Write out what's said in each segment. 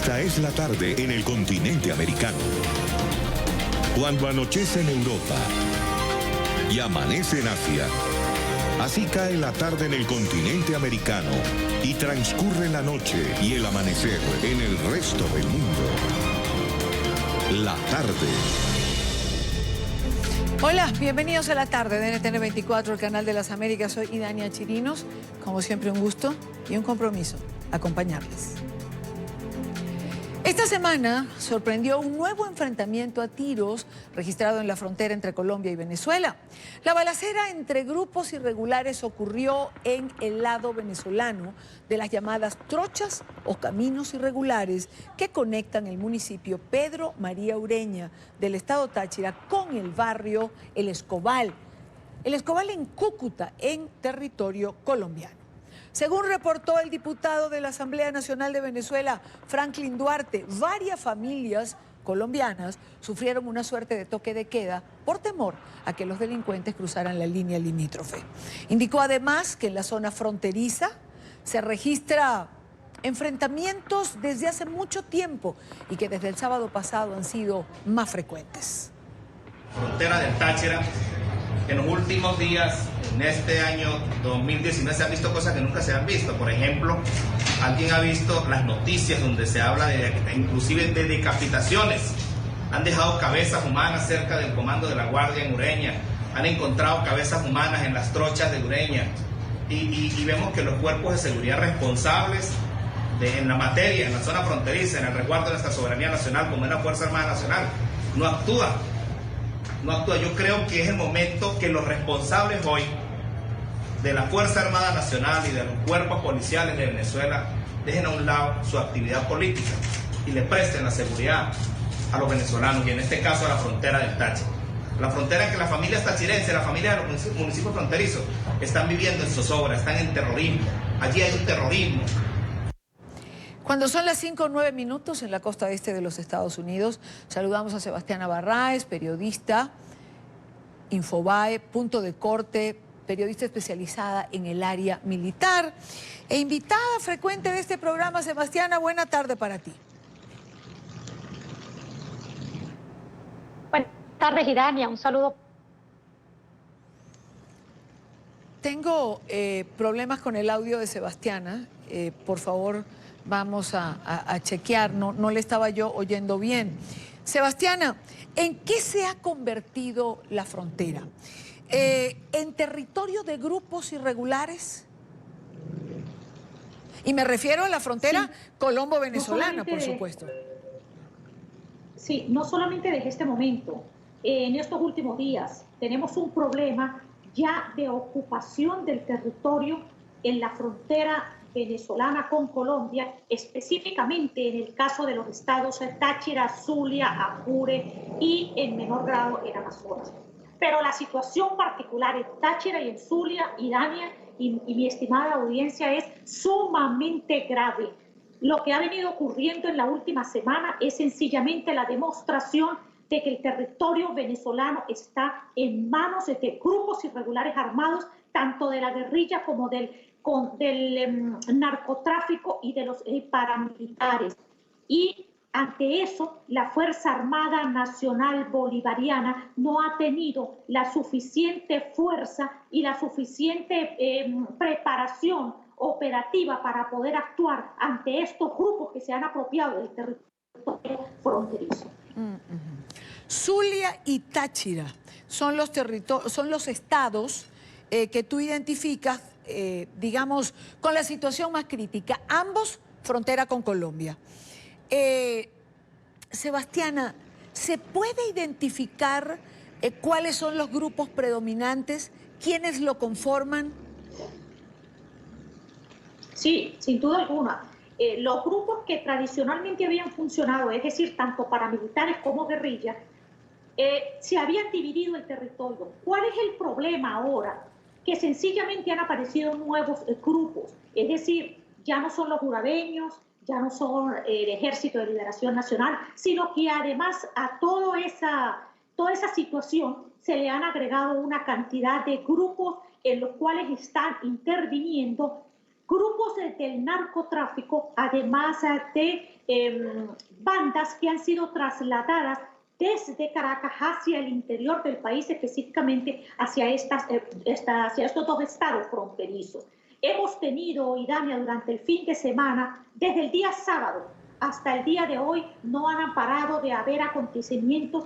Esta es la tarde en el continente americano. Cuando anochece en Europa y amanece en Asia, así cae la tarde en el continente americano y transcurre la noche y el amanecer en el resto del mundo. La tarde. Hola, bienvenidos a la tarde de NTN 24, el canal de las Américas. Soy Idania Chirinos. Como siempre, un gusto y un compromiso acompañarles. Esta semana sorprendió un nuevo enfrentamiento a tiros registrado en la frontera entre Colombia y Venezuela. La balacera entre grupos irregulares ocurrió en el lado venezolano de las llamadas trochas o caminos irregulares que conectan el municipio Pedro María Ureña del estado Táchira con el barrio El Escobal. El Escobal en Cúcuta, en territorio colombiano. Según reportó el diputado de la Asamblea Nacional de Venezuela, Franklin Duarte, varias familias colombianas sufrieron una suerte de toque de queda por temor a que los delincuentes cruzaran la línea limítrofe. Indicó además que en la zona fronteriza se registra enfrentamientos desde hace mucho tiempo y que desde el sábado pasado han sido más frecuentes. Frontera del Táchira, en los últimos días, en este año 2019, se han visto cosas que nunca se han visto. Por ejemplo, alguien ha visto las noticias donde se habla de inclusive de decapitaciones. Han dejado cabezas humanas cerca del comando de la Guardia en Ureña. Han encontrado cabezas humanas en las trochas de Ureña. Y vemos que los cuerpos de seguridad responsables en la materia, en la zona fronteriza, en el resguardo de nuestra soberanía nacional, como es la Fuerza Armada Nacional, no actúa. Yo creo que es el momento que los responsables hoy de la Fuerza Armada Nacional y de los cuerpos policiales de Venezuela dejen a un lado su actividad política y le presten la seguridad a los venezolanos y en este caso a la frontera del Táchira. La frontera en que las familias tachirenses, la familia de los municipios fronterizos están viviendo en zozobra, están en terrorismo. Allí hay un terrorismo. Cuando son las 5:09 en la costa este de los Estados Unidos, saludamos a Sebastiana Barraez, periodista, Infobae, punto de corte, periodista especializada en el área militar e invitada frecuente de este programa. Sebastiana, buena tarde para ti. Buenas tardes, Idania, un saludo. Tengo problemas con el audio de Sebastiana, por favor. Vamos a chequear, no le estaba yo oyendo bien. Sebastiana, ¿en qué se ha convertido la frontera? ¿En territorio de grupos irregulares? Y me refiero a la frontera sí, colombo-venezolana, por supuesto. Sí, no solamente desde este momento. En estos últimos días tenemos un problema ya de ocupación del territorio en la frontera venezolana con Colombia, específicamente en el caso de los estados Táchira, Zulia, Apure y en menor grado en Amazonas. Pero la situación particular en Táchira y en Zulia, Idania y mi estimada audiencia, es sumamente grave. Lo que ha venido ocurriendo en la última semana es sencillamente la demostración de que el territorio venezolano está en manos de grupos irregulares armados, tanto de la guerrilla como del narcotráfico y de los paramilitares. Y ante eso, la Fuerza Armada Nacional Bolivariana no ha tenido la suficiente fuerza y la suficiente preparación operativa para poder actuar ante estos grupos que se han apropiado del territorio fronterizo. Zulia y Táchira son los estados que tú identificas, digamos, con la situación más crítica, ambos frontera con Colombia. Sebastiana, ¿se puede identificar cuáles son los grupos predominantes, quiénes lo conforman? Sí, sin duda alguna. Los grupos que tradicionalmente habían funcionado, es decir, tanto paramilitares como guerrillas, se habían dividido el territorio. ¿Cuál es el problema ahora? Que sencillamente han aparecido nuevos grupos, es decir, ya no son los urabeños, ya no son el Ejército de Liberación Nacional, sino que además a toda esa situación se le han agregado una cantidad de grupos en los cuales están interviniendo grupos del narcotráfico, además de bandas que han sido trasladadas desde Caracas hacia el interior del país, específicamente hacia estos dos estados fronterizos. Hemos tenido, Idania, durante el fin de semana, desde el día sábado hasta el día de hoy, no han parado de haber acontecimientos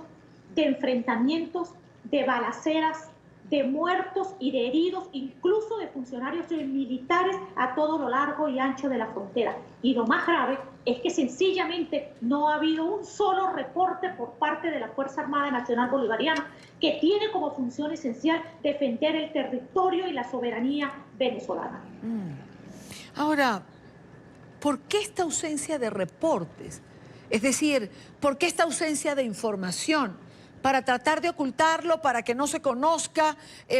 de enfrentamientos, de balaceras, de muertos y de heridos, incluso de funcionarios militares a todo lo largo y ancho de la frontera. Y lo más grave es que sencillamente no ha habido un solo reporte por parte de la Fuerza Armada Nacional Bolivariana, que tiene como función esencial defender el territorio y la soberanía venezolana. Ahora, ¿por qué esta ausencia de reportes? Es decir, ¿por qué esta ausencia de información? ¿Para tratar de ocultarlo, para que no se conozca,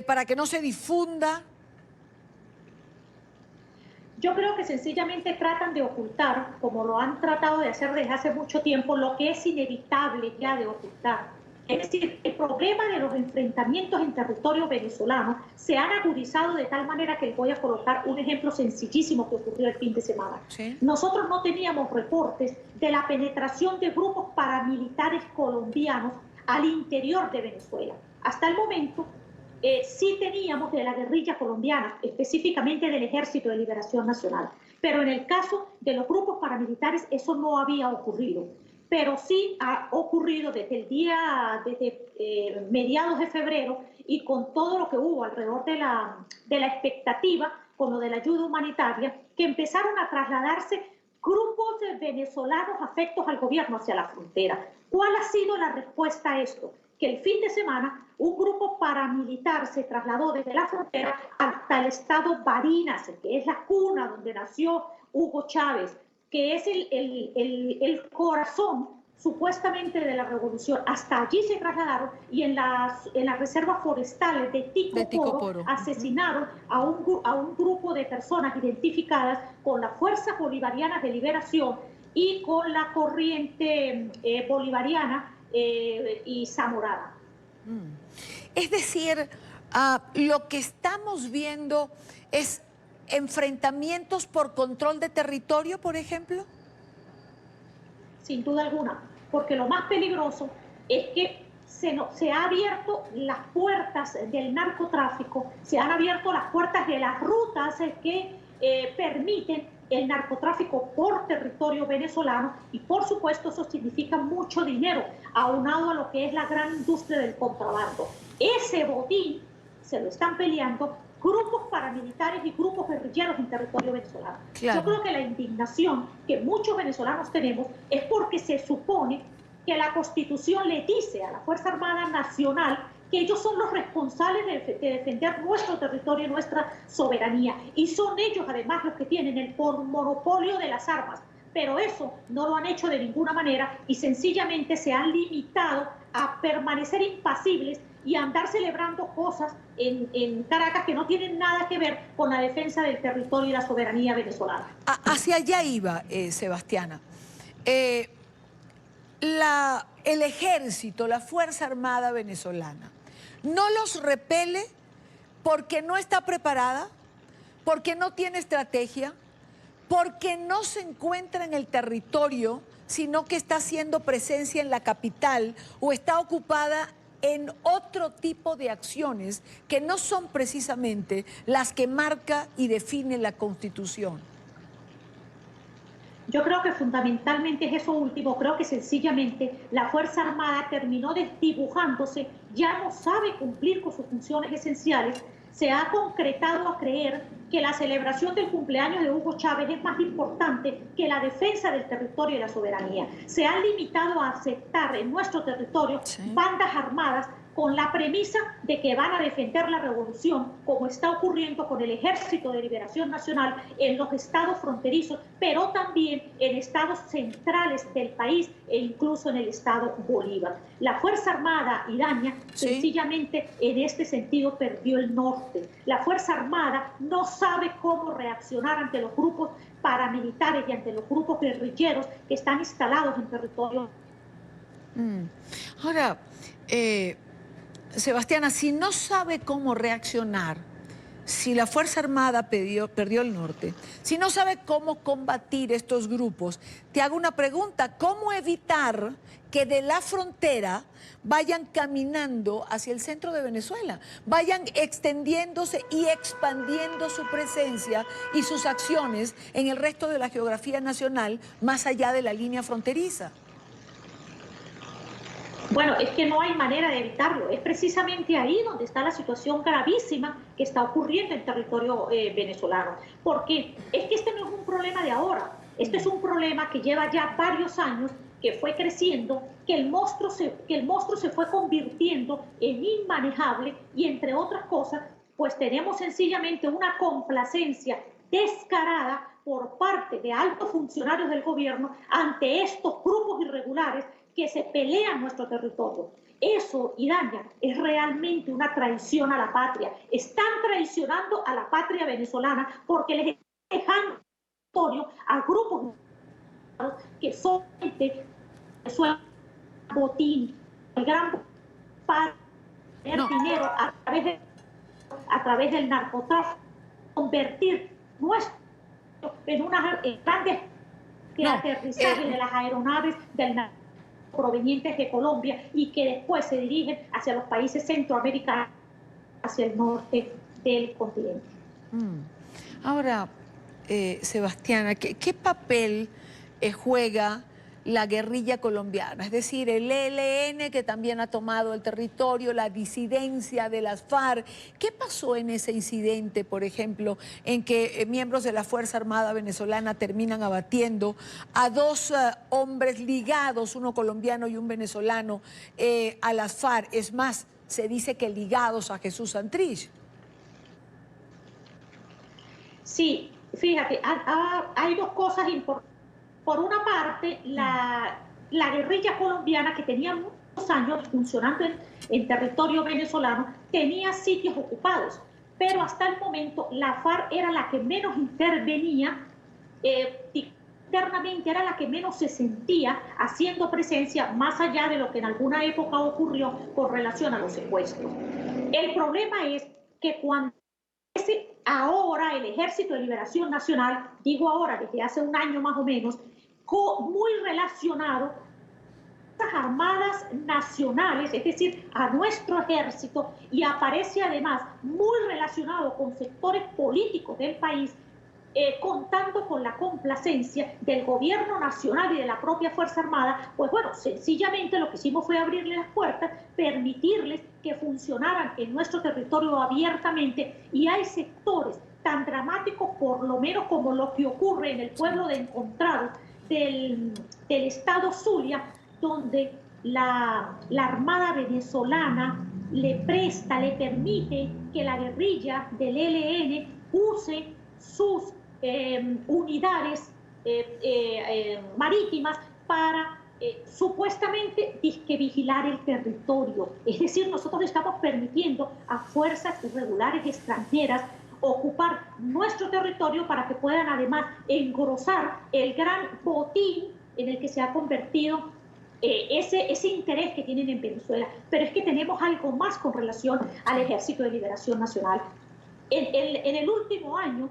para que no se difunda? Yo creo que sencillamente tratan de ocultar, como lo han tratado de hacer desde hace mucho tiempo, lo que es inevitable ya de ocultar. Es decir, el problema de los enfrentamientos en territorio venezolano se han agudizado de tal manera que les voy a colocar un ejemplo sencillísimo que ocurrió el fin de semana. ¿Sí? Nosotros no teníamos reportes de la penetración de grupos paramilitares colombianos al interior de Venezuela. Hasta el momento sí teníamos de la guerrilla colombiana, específicamente del Ejército de Liberación Nacional, pero en el caso de los grupos paramilitares eso no había ocurrido. Pero sí ha ocurrido desde mediados de febrero, y con todo lo que hubo alrededor de la expectativa, con lo de la ayuda humanitaria, que empezaron a trasladarse grupos de venezolanos afectos al gobierno hacia la frontera. ¿Cuál ha sido la respuesta a esto? Que el fin de semana un grupo paramilitar se trasladó desde la frontera hasta el estado Barinas, que es la cuna donde nació Hugo Chávez, que es el corazón supuestamente de la revolución. Hasta allí se trasladaron, y en las reservas forestales de Ticoporo asesinaron a un grupo de personas identificadas con las Fuerzas Bolivarianas de Liberación y con la corriente bolivariana y zamorana. Es decir, lo que estamos viendo es enfrentamientos por control de territorio, por ejemplo. Sin duda alguna, porque lo más peligroso es que se han abierto las puertas del narcotráfico, se han abierto las puertas de las rutas que permiten el narcotráfico por territorio venezolano, y por supuesto eso significa mucho dinero, aunado a lo que es la gran industria del contrabando. Ese botín se lo están peleando grupos paramilitares y grupos guerrilleros en territorio venezolano. Claro. Yo creo que la indignación que muchos venezolanos tenemos es porque se supone que la Constitución le dice a la Fuerza Armada Nacional que ellos son los responsables de defender nuestro territorio y nuestra soberanía. Y son ellos además los que tienen el monopolio de las armas. Pero eso no lo han hecho de ninguna manera, y sencillamente se han limitado a permanecer impasibles y a andar celebrando cosas en Caracas que no tienen nada que ver con la defensa del territorio y la soberanía venezolana. Hacia allá iba, Sebastiana. El ejército, la Fuerza Armada venezolana, no los repele porque no está preparada, porque no tiene estrategia, porque no se encuentra en el territorio, sino que está haciendo presencia en la capital o está ocupada en otro tipo de acciones que no son precisamente las que marca y define la Constitución. Yo creo que fundamentalmente es eso último. Creo que sencillamente la Fuerza Armada terminó desdibujándose, ya no sabe cumplir con sus funciones esenciales. Se ha concretado a creer que la celebración del cumpleaños de Hugo Chávez es más importante que la defensa del territorio y la soberanía. Se han limitado a aceptar en nuestro territorio bandas armadas con la premisa de que van a defender la revolución, como está ocurriendo con el Ejército de Liberación Nacional en los estados fronterizos, pero también en estados centrales del país e incluso en el estado Bolívar. La Fuerza Armada iraña sencillamente en este sentido perdió el norte. La Fuerza Armada no sabe cómo reaccionar ante los grupos paramilitares y ante los grupos guerrilleros que están instalados en territorio. Ahora, Sebastiana, si no sabe cómo reaccionar, si la Fuerza Armada perdió el norte, si no sabe cómo combatir estos grupos, te hago una pregunta: ¿cómo evitar que de la frontera vayan caminando hacia el centro de Venezuela, vayan extendiéndose y expandiendo su presencia y sus acciones en el resto de la geografía nacional, más allá de la línea fronteriza? Bueno, es que no hay manera de evitarlo. Es precisamente ahí donde está la situación gravísima que está ocurriendo en territorio venezolano. Porque es que este no es un problema de ahora. Este es un problema que lleva ya varios años, que fue creciendo, que el monstruo se fue convirtiendo en inmanejable y, entre otras cosas, pues tenemos sencillamente una complacencia descarada por parte de altos funcionarios del gobierno ante estos grupos irregulares que se pelean nuestro territorio. Eso, Iraña, es realmente una traición a la patria. Están traicionando a la patria venezolana porque les están dejando territorio a grupos que solamente Venezuela, botín, el gran para tener dinero a través del narcotráfico, convertir nuestro en unas grandes aterrizaje de las aeronaves del narcotráfico provenientes de Colombia y que después se dirigen hacia los países centroamericanos, hacia el norte del continente. Ahora, Sebastiana, ¿qué papel juega la guerrilla colombiana? Es decir, el ELN, que también ha tomado el territorio, la disidencia de las FARC. ¿Qué pasó en ese incidente, por ejemplo, en que miembros de la Fuerza Armada venezolana terminan abatiendo a dos hombres ligados, uno colombiano y un venezolano, a las FARC? Es más, se dice que ligados a Jesús Santrich. Sí, fíjate, hay dos cosas importantes. Por una parte, la guerrilla colombiana, que tenía muchos años funcionando en territorio venezolano, tenía sitios ocupados, pero hasta el momento la FARC era la que menos intervenía, internamente era la que menos se sentía haciendo presencia, más allá de lo que en alguna época ocurrió con relación a los secuestros. El problema es que cuando ahora el Ejército de Liberación Nacional, digo ahora, desde hace un año más o menos, muy relacionado a las armadas nacionales, es decir, a nuestro ejército, y aparece además muy relacionado con sectores políticos del país, contando con la complacencia del gobierno nacional y de la propia Fuerza Armada. Pues bueno, sencillamente lo que hicimos fue abrirles las puertas, permitirles que funcionaran en nuestro territorio abiertamente, y hay sectores tan dramáticos, por lo menos como lo que ocurre en el pueblo de Encontrados, del estado Zulia, donde la Armada venezolana le permite que la guerrilla del ELN use sus unidades marítimas para supuestamente vigilar el territorio. Es decir, nosotros estamos permitiendo a fuerzas irregulares extranjeras ocupar nuestro territorio para que puedan además engrosar el gran botín en el que se ha convertido ese interés que tienen en Venezuela. Pero es que tenemos algo más con relación al Ejército de Liberación Nacional. En el último año,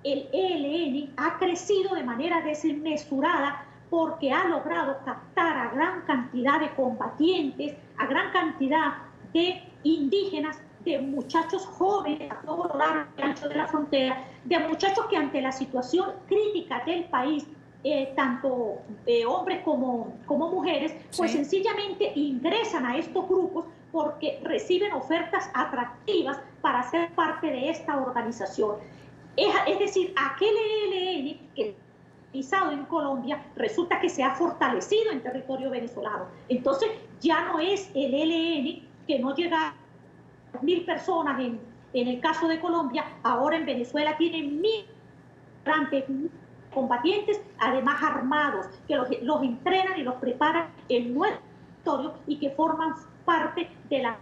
el ELN ha crecido de manera desmesurada porque ha logrado captar a gran cantidad de combatientes, a gran cantidad de indígenas, de muchachos jóvenes a todo lo largo y ancho de la frontera, de muchachos que ante la situación crítica del país, tanto hombres como mujeres, pues sencillamente ingresan a estos grupos porque reciben ofertas atractivas para ser parte de esta organización. Es decir, aquel ELN que realizado en Colombia resulta que se ha fortalecido en territorio venezolano. Entonces ya no es el ELN que no llega a 1.000 personas en el caso de Colombia, ahora en Venezuela tienen 1.000 combatientes, además armados, que los entrenan y los preparan en nuestro territorio y que forman parte de la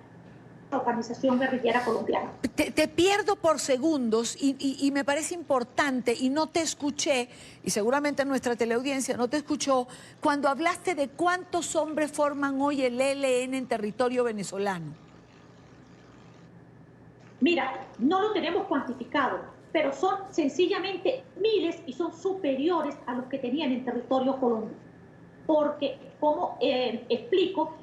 organización guerrillera colombiana. Te pierdo por segundos y me parece importante, y no te escuché, y seguramente nuestra teleaudiencia no te escuchó, cuando hablaste de cuántos hombres forman hoy el ELN en territorio venezolano. Mira, no lo tenemos cuantificado, pero son sencillamente miles y son superiores a los que tenían en territorio colombiano. Porque, como explico,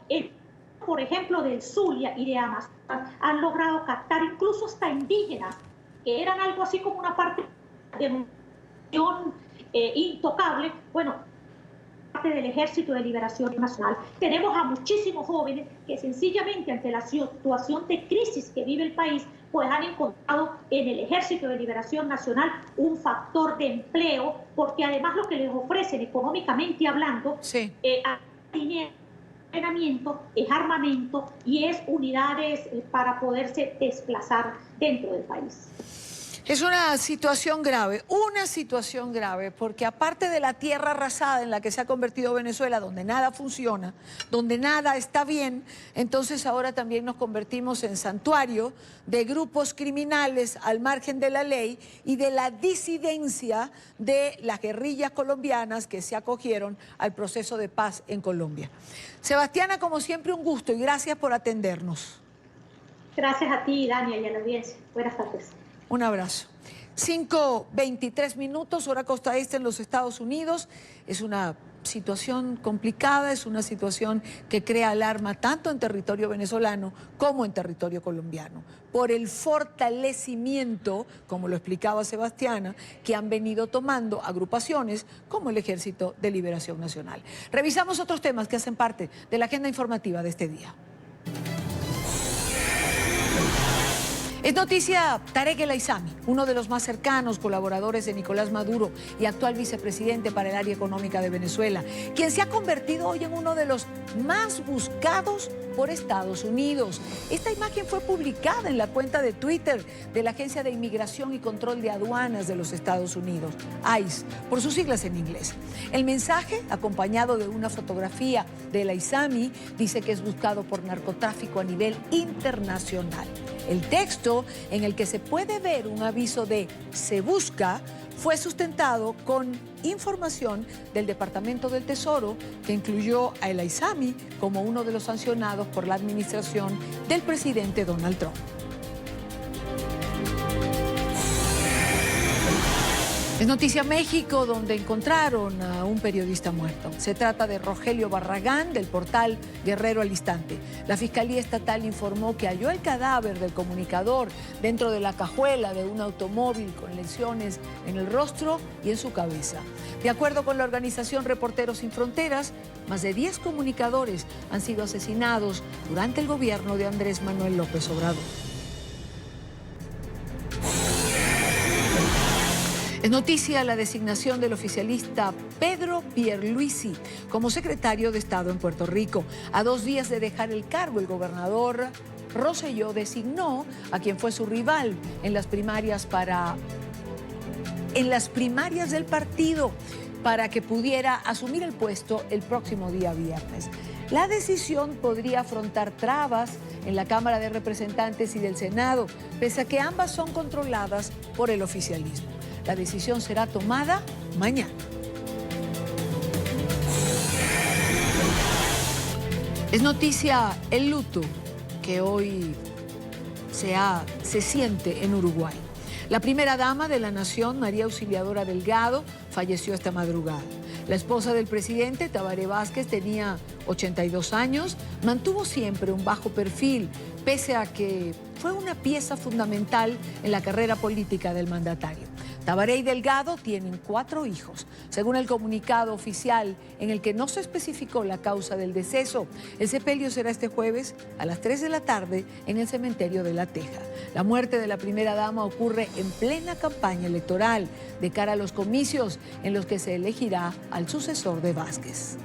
por ejemplo, del Zulia y de Amazonas han logrado captar incluso hasta indígenas, que eran algo así como una parte de intocable. Bueno, parte del Ejército de Liberación Nacional. Tenemos a muchísimos jóvenes que sencillamente ante la situación de crisis que vive el país, pues han encontrado en el Ejército de Liberación Nacional un factor de empleo, porque además lo que les ofrecen económicamente hablando, sí, dinero, entrenamiento, es armamento y es unidades para poderse desplazar dentro del país. Es una situación grave, porque aparte de la tierra arrasada en la que se ha convertido Venezuela, donde nada funciona, donde nada está bien, entonces ahora también nos convertimos en santuario de grupos criminales al margen de la ley y de la disidencia de las guerrillas colombianas que se acogieron al proceso de paz en Colombia. Sebastiana, como siempre, un gusto y gracias por atendernos. Gracias a ti, Dania, y a la audiencia. Buenas tardes. Un abrazo. 5:23 minutos, hora costa este en los Estados Unidos. Es una situación complicada, es una situación que crea alarma tanto en territorio venezolano como en territorio colombiano, por el fortalecimiento, como lo explicaba Sebastiana, que han venido tomando agrupaciones como el Ejército de Liberación Nacional. Revisamos otros temas que hacen parte de la agenda informativa de este día. Es noticia Tarek El Aissami, uno de los más cercanos colaboradores de Nicolás Maduro y actual vicepresidente para el área económica de Venezuela, quien se ha convertido hoy en uno de los más buscados por Estados Unidos. Esta imagen fue publicada en la cuenta de Twitter de la Agencia de Inmigración y Control de Aduanas de los Estados Unidos, ICE, por sus siglas en inglés. El mensaje, acompañado de una fotografía de El Aissami, dice que es buscado por narcotráfico a nivel internacional. El texto, en el que se puede ver un aviso de "se busca", fue sustentado con información del Departamento del Tesoro, que incluyó a El Aissami como uno de los sancionados por la administración del presidente Donald Trump. Es noticia México, donde encontraron a un periodista muerto. Se trata de Rogelio Barragán, del portal Guerrero al Instante. La Fiscalía Estatal informó que halló el cadáver del comunicador dentro de la cajuela de un automóvil con lesiones en el rostro y en su cabeza. De acuerdo con la organización Reporteros Sin Fronteras, más de 10 comunicadores han sido asesinados durante el gobierno de Andrés Manuel López Obrador. Es noticia la designación del oficialista Pedro Pierluisi como secretario de Estado en Puerto Rico. A 2 días de dejar el cargo, el gobernador Rosselló designó a quien fue su rival en las primarias del partido para que pudiera asumir el puesto el próximo día viernes. La decisión podría afrontar trabas en la Cámara de Representantes y del Senado, pese a que ambas son controladas por el oficialismo. La decisión será tomada mañana. Es noticia el luto que hoy se siente en Uruguay. La primera dama de la nación, María Auxiliadora Delgado, falleció esta madrugada. La esposa del presidente, Tabaré Vázquez, tenía 82 años, mantuvo siempre un bajo perfil, pese a que fue una pieza fundamental en la carrera política del mandatario. Tabaré y Delgado tienen 4 hijos. Según el comunicado oficial, en el que no se especificó la causa del deceso, el sepelio será este jueves a las 3 de la tarde en el cementerio de La Teja. La muerte de la primera dama ocurre en plena campaña electoral de cara a los comicios en los que se elegirá al sucesor de Vázquez.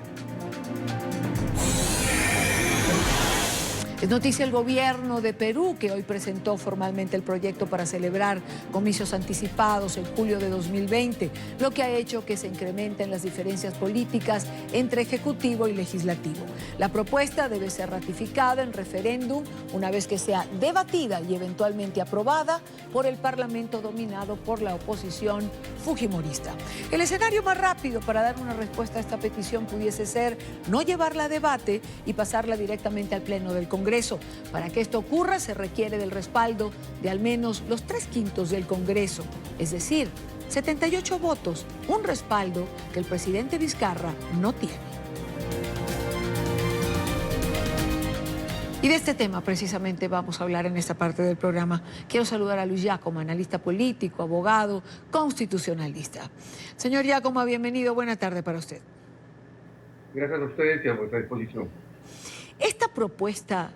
Es noticia el gobierno de Perú, que hoy presentó formalmente el proyecto para celebrar comicios anticipados en julio de 2020, lo que ha hecho que se incrementen las diferencias políticas entre ejecutivo y legislativo. La propuesta debe ser ratificada en referéndum una vez que sea debatida y eventualmente aprobada por el Parlamento dominado por la oposición fujimorista. El escenario más rápido para dar una respuesta a esta petición pudiese ser no llevarla a debate y pasarla directamente al Pleno del Congreso. Congreso. Para que esto ocurra, se requiere del respaldo de al menos los 3/5 del Congreso, es decir, 78 votos, un respaldo que el presidente Vizcarra no tiene. Y de este tema precisamente vamos a hablar en esta parte del programa. Quiero saludar a Luis Giacomo, analista político, abogado, constitucionalista. Señor Giacomo, bienvenido, buena tarde para usted. Gracias a ustedes y a vuestra disposición. Esta propuesta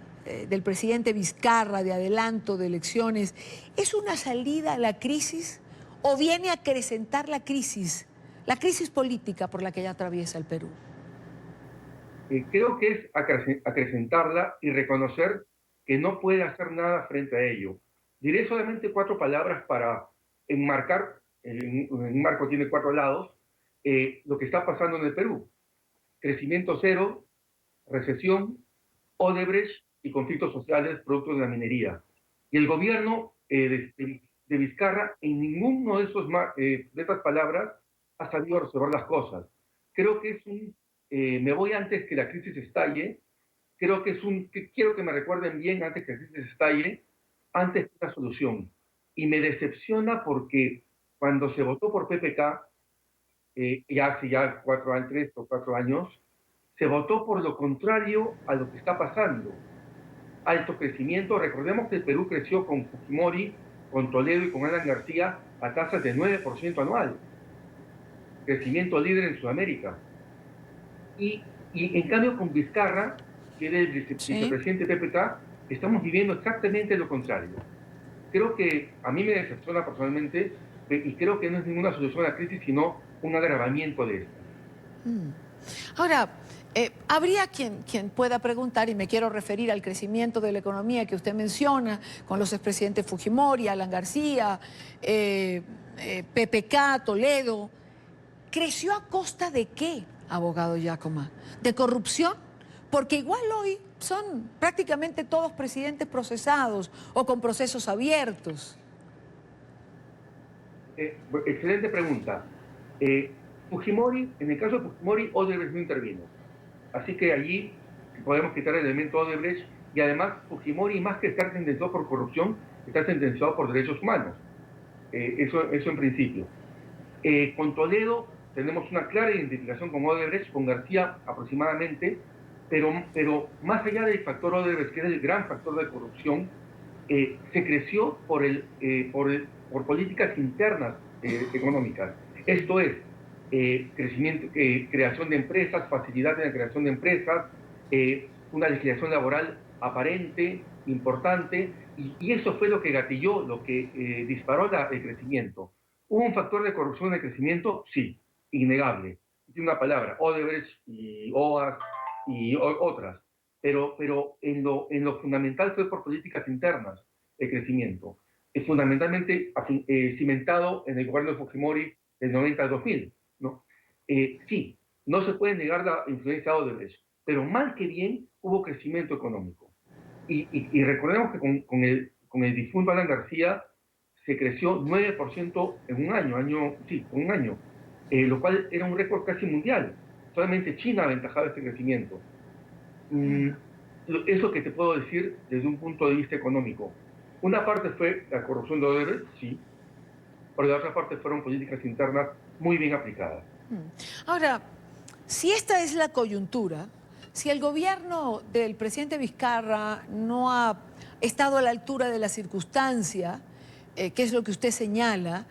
del presidente Vizcarra de adelanto de elecciones, ¿es una salida a la crisis o viene a acrecentar la crisis política por la que ya atraviesa el Perú? Creo que es acrecentarla y reconocer que no puede hacer nada frente a ello. Diré solamente 4 palabras para enmarcar, un marco tiene 4 lados, lo que está pasando en el Perú. Crecimiento cero, recesión, Odebrecht y conflictos sociales producto de la minería. Y el gobierno de Vizcarra en ninguno de estas palabras ha sabido resolver las cosas. Creo que es me voy antes que la crisis estalle. Creo que quiero que me recuerden bien antes que la crisis estalle, antes que una solución. Y me decepciona porque cuando se votó por PPK, hace 3 o 4 años, se votó por lo contrario a lo que está pasando. Alto crecimiento. Recordemos que el Perú creció con Fujimori, con Toledo y con Alan García a tasas de 9% anual. Crecimiento líder en Sudamérica. Y en cambio con Vizcarra, que era el vicepresidente de PPK, estamos viviendo exactamente lo contrario. Creo que a mí me decepciona personalmente y creo que no es ninguna solución a la crisis, sino un agravamiento de esta. Ahora, habría quien pueda preguntar, y me quiero referir al crecimiento de la economía que usted menciona, con los expresidentes Fujimori, Alan García, PPK, Toledo, ¿creció a costa de qué, abogado Giacomo? ¿De corrupción? Porque igual hoy son prácticamente todos presidentes procesados o con procesos abiertos. Excelente pregunta. Fujimori, en el caso de Fujimori, Odebrecht no intervino. Así que allí podemos quitar el elemento Odebrecht y además Fujimori, más que estar sentenciado por corrupción, está sentenciado por derechos humanos. Eso en principio. Con Toledo tenemos una clara identificación con Odebrecht, con García aproximadamente, pero más allá del factor Odebrecht, que es el gran factor de corrupción, se creció por políticas internas económicas. Esto es, creación de empresas, facilidad en la creación de empresas, una legislación laboral aparente, importante, y eso fue lo que gatilló, lo que disparó el crecimiento. ¿Hubo un factor de corrupción en el crecimiento? Sí, innegable. Tiene una palabra, Odebrecht y OAS y otras, pero en lo fundamental fue por políticas internas el crecimiento. Es fundamentalmente cimentado en el gobierno de Fujimori del 90 al 2000. ¿No? Sí, no se puede negar la influencia de Odebrecht, pero mal que bien hubo crecimiento económico. Y recordemos que con el difunto Alan García se creció 9% en un año, lo cual era un récord casi mundial. Solamente China aventajaba este crecimiento. Eso que te puedo decir desde un punto de vista económico. Una parte fue la corrupción de Odebrecht, sí, pero la otra parte fueron políticas internas muy bien aplicadas. Ahora, si esta es la coyuntura, si el gobierno del presidente Vizcarra no ha estado a la altura de la circunstancia, que es lo que usted señala,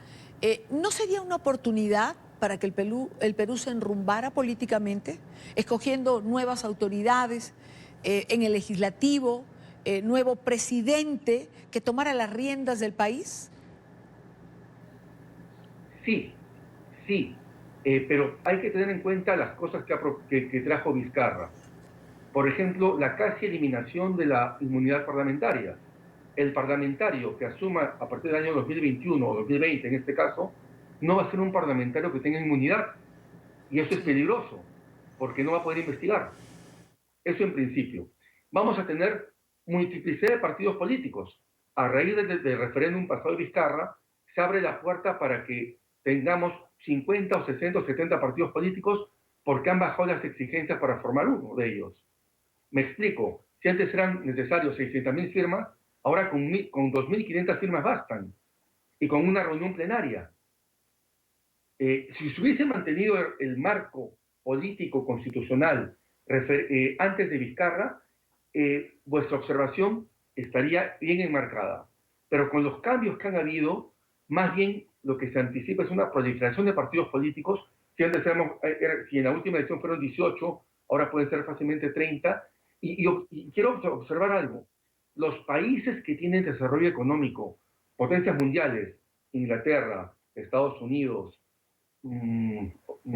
¿no sería una oportunidad para que el Perú se enrumbara políticamente, escogiendo nuevas autoridades en el legislativo, nuevo presidente que tomara las riendas del país? Sí, pero hay que tener en cuenta las cosas que trajo Vizcarra. Por ejemplo, la casi eliminación de la inmunidad parlamentaria. El parlamentario que asuma a partir del año 2021 o 2020, en este caso, no va a ser un parlamentario que tenga inmunidad. Y eso es peligroso, porque no va a poder investigar. Eso en principio. Vamos a tener multiplicidad de partidos políticos. A raíz del referéndum pasado de Vizcarra, se abre la puerta para que tengamos 50 o 60 o 70 partidos políticos porque han bajado las exigencias para formar uno de ellos. Me explico. Si antes eran necesarios 600.000 firmas, ahora con 2.500 firmas bastan, y con una reunión plenaria. Si se hubiese mantenido el marco político constitucional antes de Vizcarra, vuestra observación estaría bien enmarcada. Pero con los cambios que han habido, más bien lo que se anticipa es una proliferación de partidos políticos. Si antes si en la última elección fueron 18, ahora pueden ser fácilmente 30. Y quiero observar algo. Los países que tienen desarrollo económico, potencias mundiales, Inglaterra, Estados Unidos,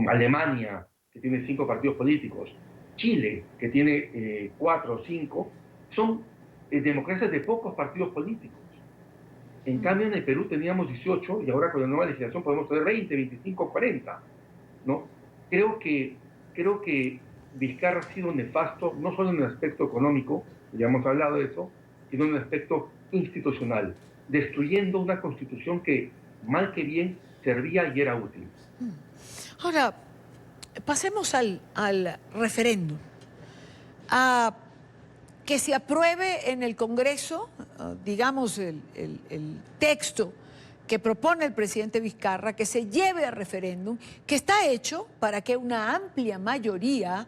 Alemania, que tiene 5 partidos políticos, Chile, que tiene 4 o 5, son democracias de pocos partidos políticos. En cambio, en el Perú teníamos 18 y ahora con la nueva legislación podemos tener 20, 25, 40, ¿no? Creo que Vizcarra ha sido nefasto, no solo en el aspecto económico, ya hemos hablado de eso, sino en el aspecto institucional, destruyendo una constitución que, mal que bien, servía y era útil. Ahora, pasemos al referéndum. A que se apruebe en el Congreso, digamos, el texto que propone el presidente Vizcarra, que se lleve a referéndum, que está hecho para que una amplia mayoría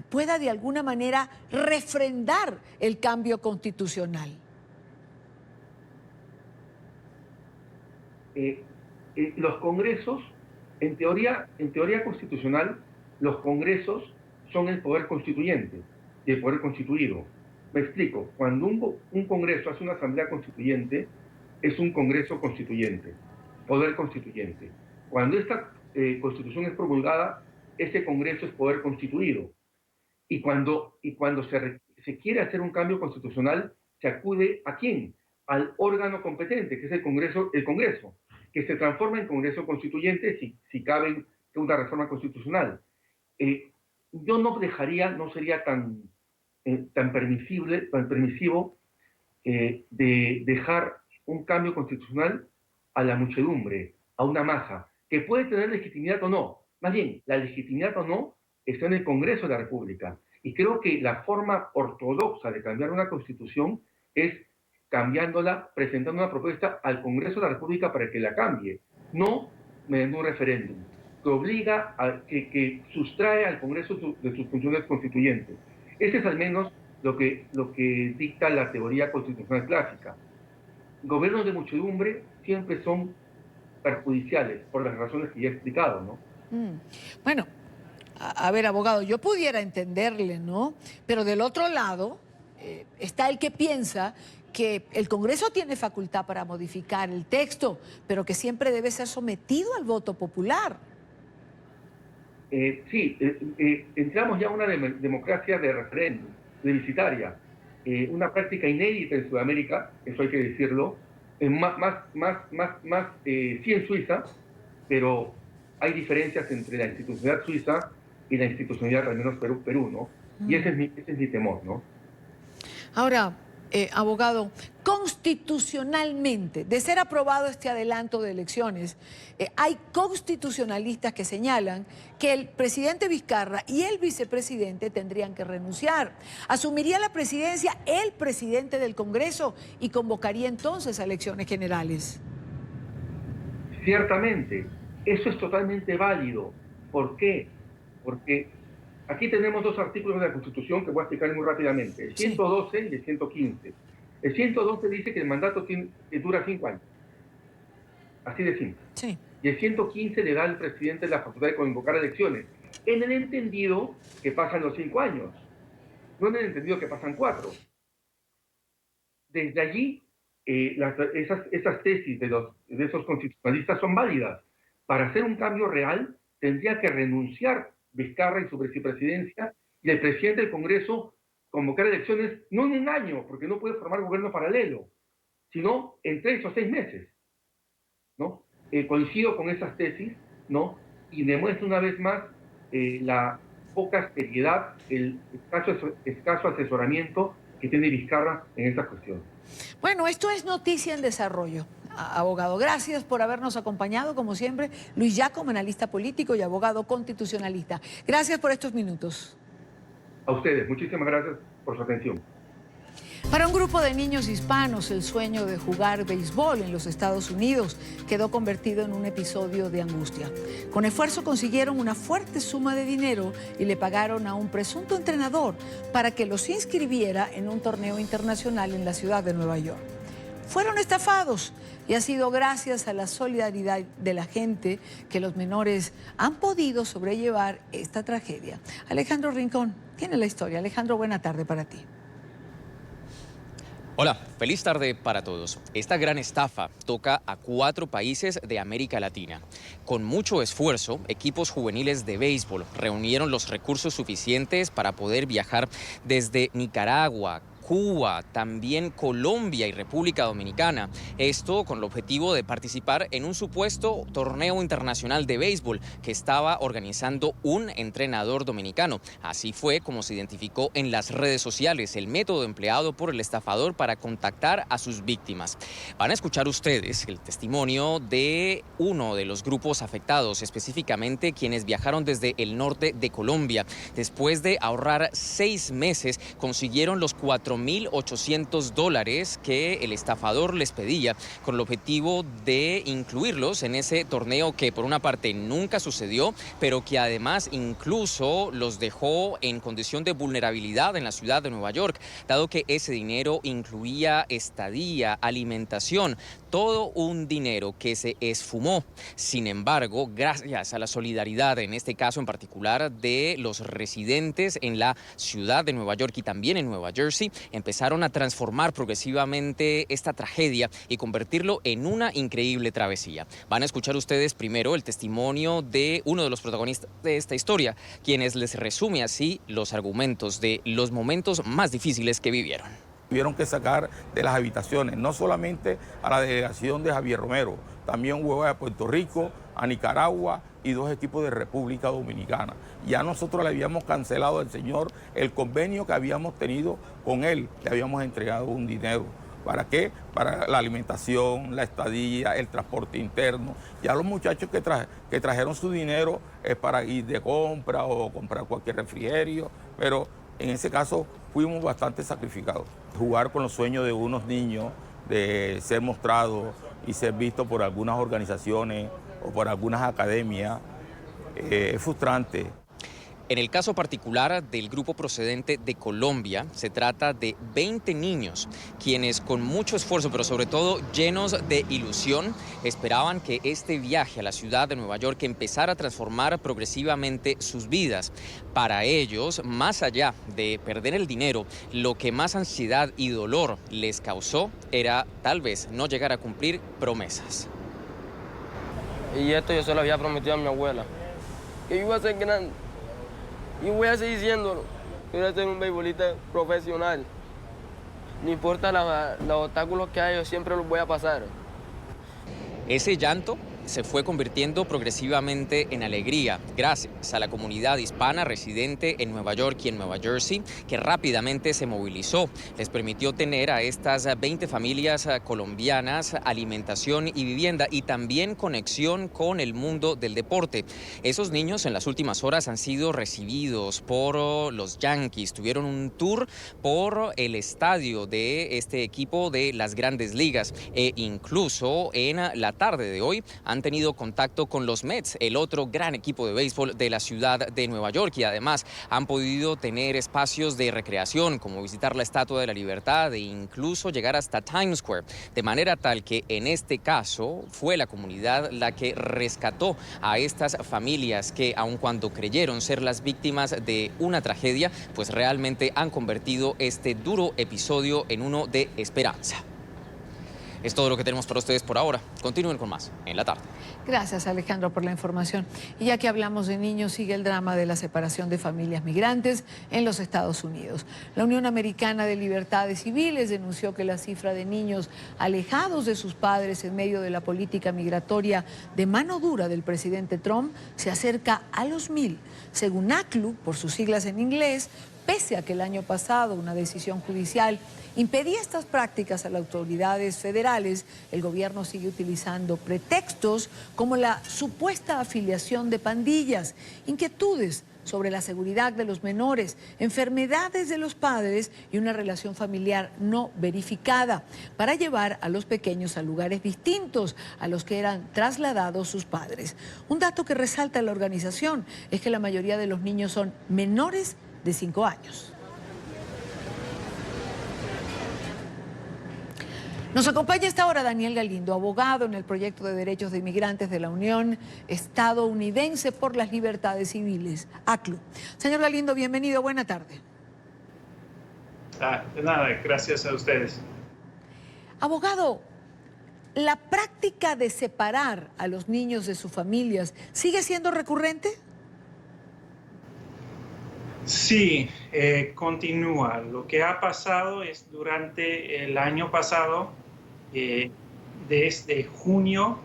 pueda de alguna manera refrendar el cambio constitucional. Los congresos, en teoría constitucional, los congresos son el poder constituyente y el poder constituido. Me explico. Cuando un congreso hace una asamblea constituyente, es un congreso constituyente, poder constituyente. Cuando esta constitución es promulgada, ese congreso es poder constituido. Y cuando se quiere hacer un cambio constitucional, se acude ¿a quién? Al órgano competente, que es el Congreso, que se transforma en Congreso Constituyente si cabe una reforma constitucional. Yo no sería tan permisivo de dejar un cambio constitucional a la muchedumbre, a una masa, que puede tener legitimidad o no. Más bien, la legitimidad o no está en el Congreso de la República. Y creo que la forma ortodoxa de cambiar una constitución es cambiándola, presentando una propuesta al Congreso de la República para que la cambie, no mediante un referéndum, que obliga que sustrae al Congreso de sus funciones constituyentes. Ese es al menos lo que dicta la teoría constitucional clásica. Gobiernos de muchedumbre siempre son perjudiciales por las razones que ya he explicado, ¿no? Bueno, a ver, abogado, yo pudiera entenderle, ¿no? Pero del otro lado está el que piensa que el Congreso tiene facultad para modificar el texto, pero que siempre debe ser sometido al voto popular. Sí, entramos ya a una sí, de referéndum, plebiscitaria, una práctica inédita en Sudamérica, eso hay que decirlo, sí en Suiza, pero hay diferencias entre la institucionalidad suiza y la institucionalidad, al menos Perú, ¿no? Y ese es mi temor, ¿no? Ahora, abogado, constitucionalmente, de ser aprobado este adelanto de elecciones, hay constitucionalistas que señalan que el presidente Vizcarra y el vicepresidente tendrían que renunciar. Asumiría la presidencia el presidente del Congreso y convocaría entonces a elecciones generales. Ciertamente, eso es totalmente válido. ¿Por qué? Porque aquí tenemos dos artículos de la Constitución que voy a explicar muy rápidamente, el 112 y el 115. El 112 dice que el mandato dura 5 años. Así de simple. Sí. Y el 115 le da al presidente la facultad de convocar elecciones, en el entendido que pasan los 5 años, no en el entendido que pasan 4. Desde allí, esas tesis de esos constitucionalistas son válidas. Para hacer un cambio real, tendría que renunciar Vizcarra y su vicepresidencia, y el presidente del Congreso convocar elecciones no en un año, porque no puede formar gobierno paralelo, sino en 3 o 6 meses, ¿no? Coincido con esas tesis, ¿no? Y demuestra una vez más la poca seriedad, el escaso asesoramiento que tiene Vizcarra en esta cuestión. Bueno, esto es Noticia en Desarrollo. Abogado, gracias por habernos acompañado, como siempre. Luis Giacomo, analista político y abogado constitucionalista. Gracias por estos minutos. A ustedes, muchísimas gracias por su atención. Para un grupo de niños hispanos, el sueño de jugar béisbol en los Estados Unidos quedó convertido en un episodio de angustia. Con esfuerzo consiguieron una fuerte suma de dinero y le pagaron a un presunto entrenador para que los inscribiera en un torneo internacional en la ciudad de Nueva York. Fueron estafados y ha sido gracias a la solidaridad de la gente que los menores han podido sobrellevar esta tragedia. Alejandro Rincón tiene la historia. Alejandro, buena tarde para ti. Hola, feliz tarde para todos. Esta gran estafa toca a 4 países de América Latina. Con mucho esfuerzo, equipos juveniles de béisbol reunieron los recursos suficientes para poder viajar desde Nicaragua, Cuba, también Colombia y República Dominicana. Esto con el objetivo de participar en un supuesto torneo internacional de béisbol que estaba organizando un entrenador dominicano. Así fue como se identificó en las redes sociales el método empleado por el estafador para contactar a sus víctimas. Van a escuchar ustedes el testimonio de uno de los grupos afectados, específicamente quienes viajaron desde el norte de Colombia. Después de ahorrar 6 meses, consiguieron los $4.800 que el estafador les pedía, con el objetivo de incluirlos en ese torneo que por una parte nunca sucedió, pero que además incluso los dejó en condición de vulnerabilidad en la ciudad de Nueva York, dado que ese dinero incluía estadía, alimentación, todo un dinero que se esfumó. Sin embargo, gracias a la solidaridad, en este caso en particular, de los residentes en la ciudad de Nueva York y también en Nueva Jersey, empezaron a transformar progresivamente esta tragedia y convertirlo en una increíble travesía. Van a escuchar ustedes primero el testimonio de uno de los protagonistas de esta historia, quienes les resume así los argumentos de los momentos más difíciles que vivieron. Tuvieron que sacar de las habitaciones, no solamente a la delegación de Javier Romero, también hubo a Puerto Rico, a Nicaragua y 2 equipos de República Dominicana. Ya nosotros le habíamos cancelado al señor el convenio que habíamos tenido con él, le habíamos entregado un dinero. ¿Para qué? Para la alimentación, la estadía, el transporte interno. Ya los muchachos que trajeron su dinero es para ir de compra o comprar cualquier refrigerio, pero en ese caso fuimos bastante sacrificados. Jugar con los sueños de unos niños, de ser mostrados y ser vistos por algunas organizaciones o por algunas academias, es frustrante. En el caso particular del grupo procedente de Colombia, se trata de 20 niños, quienes con mucho esfuerzo, pero sobre todo llenos de ilusión, esperaban que este viaje a la ciudad de Nueva York empezara a transformar progresivamente sus vidas. Para ellos, más allá de perder el dinero, lo que más ansiedad y dolor les causó era tal vez no llegar a cumplir promesas. Y esto yo se lo había prometido a mi abuela, que yo iba a ser grande. Y voy a seguir siéndolo. Voy a ser un beisbolista profesional. No importa los obstáculos que haya, yo siempre los voy a pasar. Ese llanto se fue convirtiendo progresivamente en alegría gracias a la comunidad hispana residente en Nueva York y en Nueva Jersey, que rápidamente se movilizó. Les permitió tener a estas 20 familias colombianas alimentación y vivienda y también conexión con el mundo del deporte. Esos niños en las últimas horas han sido recibidos por los Yankees. Tuvieron un tour por el estadio de este equipo de las Grandes Ligas e incluso en la tarde de hoy han tenido contacto con los Mets, el otro gran equipo de béisbol de la ciudad de Nueva York, y además han podido tener espacios de recreación como visitar la Estatua de la Libertad e incluso llegar hasta Times Square, de manera tal que en este caso fue la comunidad la que rescató a estas familias que, aun cuando creyeron ser las víctimas de una tragedia, pues realmente han convertido este duro episodio en uno de esperanza. Es todo lo que tenemos para ustedes por ahora. Continúen con más en la tarde. Gracias, Alejandro, por la información. Y ya que hablamos de niños, sigue el drama de la separación de familias migrantes en los Estados Unidos. La Unión Americana de Libertades Civiles denunció que la cifra de niños alejados de sus padres en medio de la política migratoria de mano dura del presidente Trump se acerca a los 1,000. Según ACLU, por sus siglas en inglés, pese a que el año pasado una decisión judicial impedía estas prácticas a las autoridades federales, el gobierno sigue utilizando pretextos como la supuesta afiliación de pandillas, inquietudes sobre la seguridad de los menores, enfermedades de los padres y una relación familiar no verificada, para llevar a los pequeños a lugares distintos a los que eran trasladados sus padres. Un dato que resalta la organización es que la mayoría de los niños son menores de 5 años. Nos acompaña a esta hora Daniel Galindo, abogado en el Proyecto de Derechos de Inmigrantes de la Unión Estadounidense por las Libertades Civiles, ACLU. Señor Galindo, bienvenido, buena tarde. De nada, gracias a ustedes. Abogado, ¿la práctica de separar a los niños de sus familias sigue siendo recurrente? Sí, continúa. Lo que ha pasado es durante el año pasado, desde junio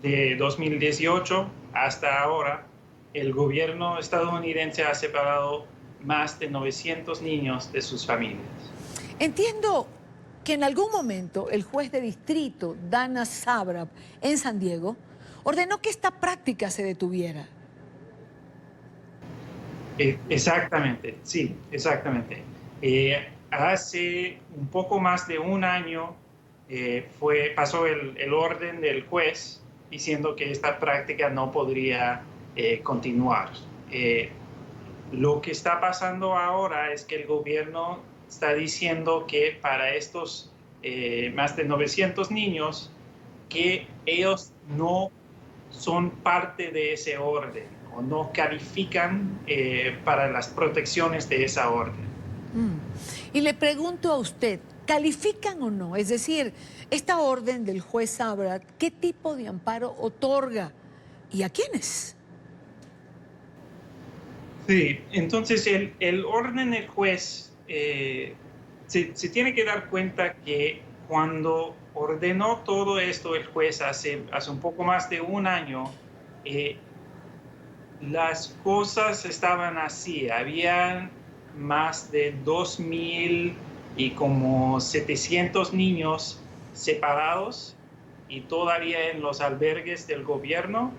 de 2018 hasta ahora, el gobierno estadounidense ha separado más de 900 niños de sus familias. Entiendo que en algún momento el juez de distrito, Dana Sabrab, en San Diego, ordenó que esta práctica se detuviera. Exactamente, sí, exactamente. Hace un poco más de un año pasó el orden del juez diciendo que esta práctica no podría continuar. Lo que está pasando ahora es que el gobierno está diciendo que para estos más de 900 niños, que ellos no son parte de ese orden o no califican para las protecciones de esa orden. Y le pregunto a usted, ¿califican o no? Es decir, esta orden del juez Sabrab, ¿qué tipo de amparo otorga y a quiénes? Sí, entonces el orden del juez se tiene que dar cuenta que cuando ordenó todo esto el juez hace un poco más de un año, las cosas estaban así. Había más de 2,000 y como 700 niños separados y todavía en los albergues del gobierno,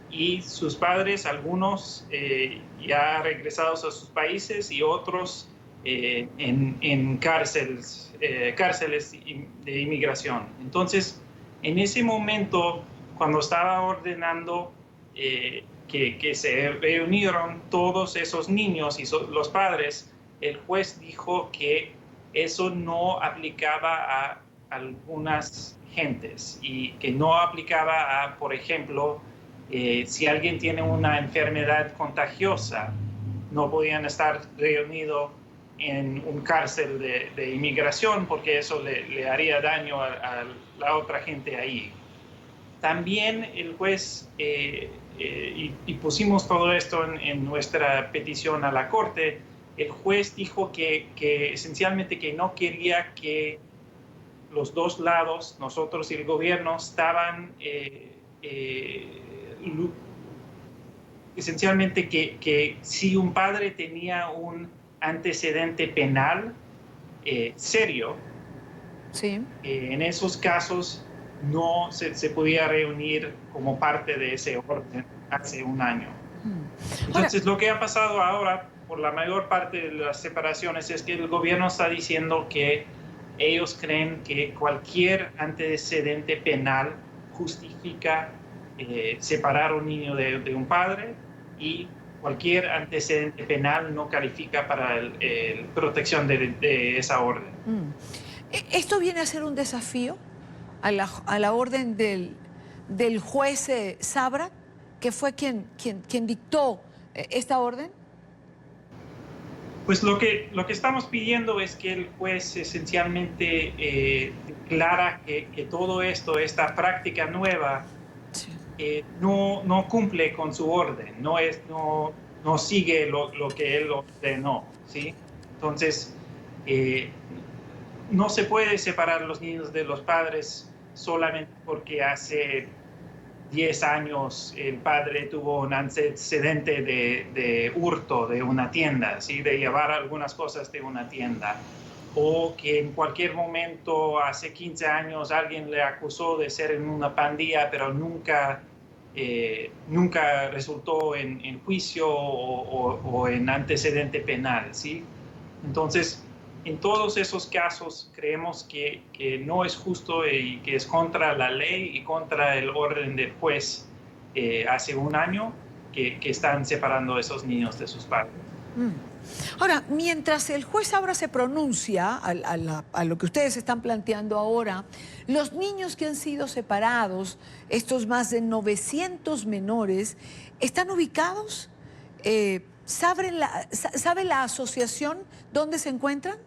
y sus padres, algunos ya regresados a sus países y otros en cárceles de inmigración. Entonces, en ese momento, cuando estaba ordenando que se reunieron todos esos niños y los padres, el juez dijo que eso no aplicaba a algunas gentes y que no aplicaba a, por ejemplo, si alguien tiene una enfermedad contagiosa, no podían estar reunidos en un cárcel de inmigración porque eso le haría daño a la otra gente ahí. También el juez, y pusimos todo esto en nuestra petición a la Corte, el juez dijo que esencialmente que no quería que los dos lados, nosotros y el gobierno, estaban esencialmente que si un padre tenía un antecedente penal serio, sí, en esos casos no se podía reunir como parte de ese orden hace un año. Entonces, lo que ha pasado ahora por la mayor parte de las separaciones es que el gobierno está diciendo que ellos creen que cualquier antecedente penal justifica separar a un niño de un padre, y cualquier antecedente penal no califica para la protección de esa orden. ¿Esto viene a ser un desafío a la orden del juez Sabrab, que fue quien dictó esta orden? Pues lo que estamos pidiendo es que el juez esencialmente declara que todo esto, esta práctica nueva, no cumple con su orden, no sigue lo que él ordenó, ¿sí? Entonces, no se puede separar a los niños de los padres solamente porque hace 10 años el padre tuvo un antecedente de hurto de una tienda, ¿sí? De llevar algunas cosas de una tienda. O que en cualquier momento, hace 15 años, alguien le acusó de ser en una pandilla, pero nunca nunca resultó en juicio o en antecedente penal, ¿sí? Entonces, en todos esos casos creemos que no es justo y que es contra la ley y contra el orden del juez hace un año que están separando a esos niños de sus padres. Ahora, mientras el juez ahora se pronuncia a lo que ustedes están planteando ahora, los niños que han sido separados, estos más de 900 menores, ¿están ubicados? ¿Sabe la asociación dónde se encuentran?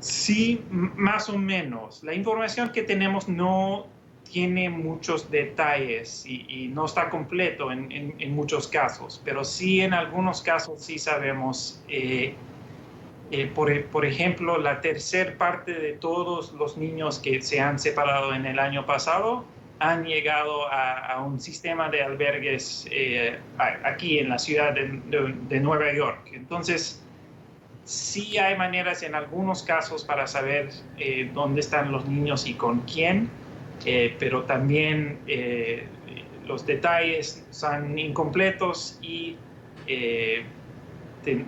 Sí, más o menos. La información que tenemos no tiene muchos detalles y no está completo en muchos casos, pero sí en algunos casos sí sabemos. Por ejemplo, la tercera parte de todos los niños que se han separado en el año pasado han llegado a un sistema de albergues aquí en la ciudad de Nueva York. Entonces, sí hay maneras en algunos casos para saber dónde están los niños y con quién, pero también los detalles son incompletos y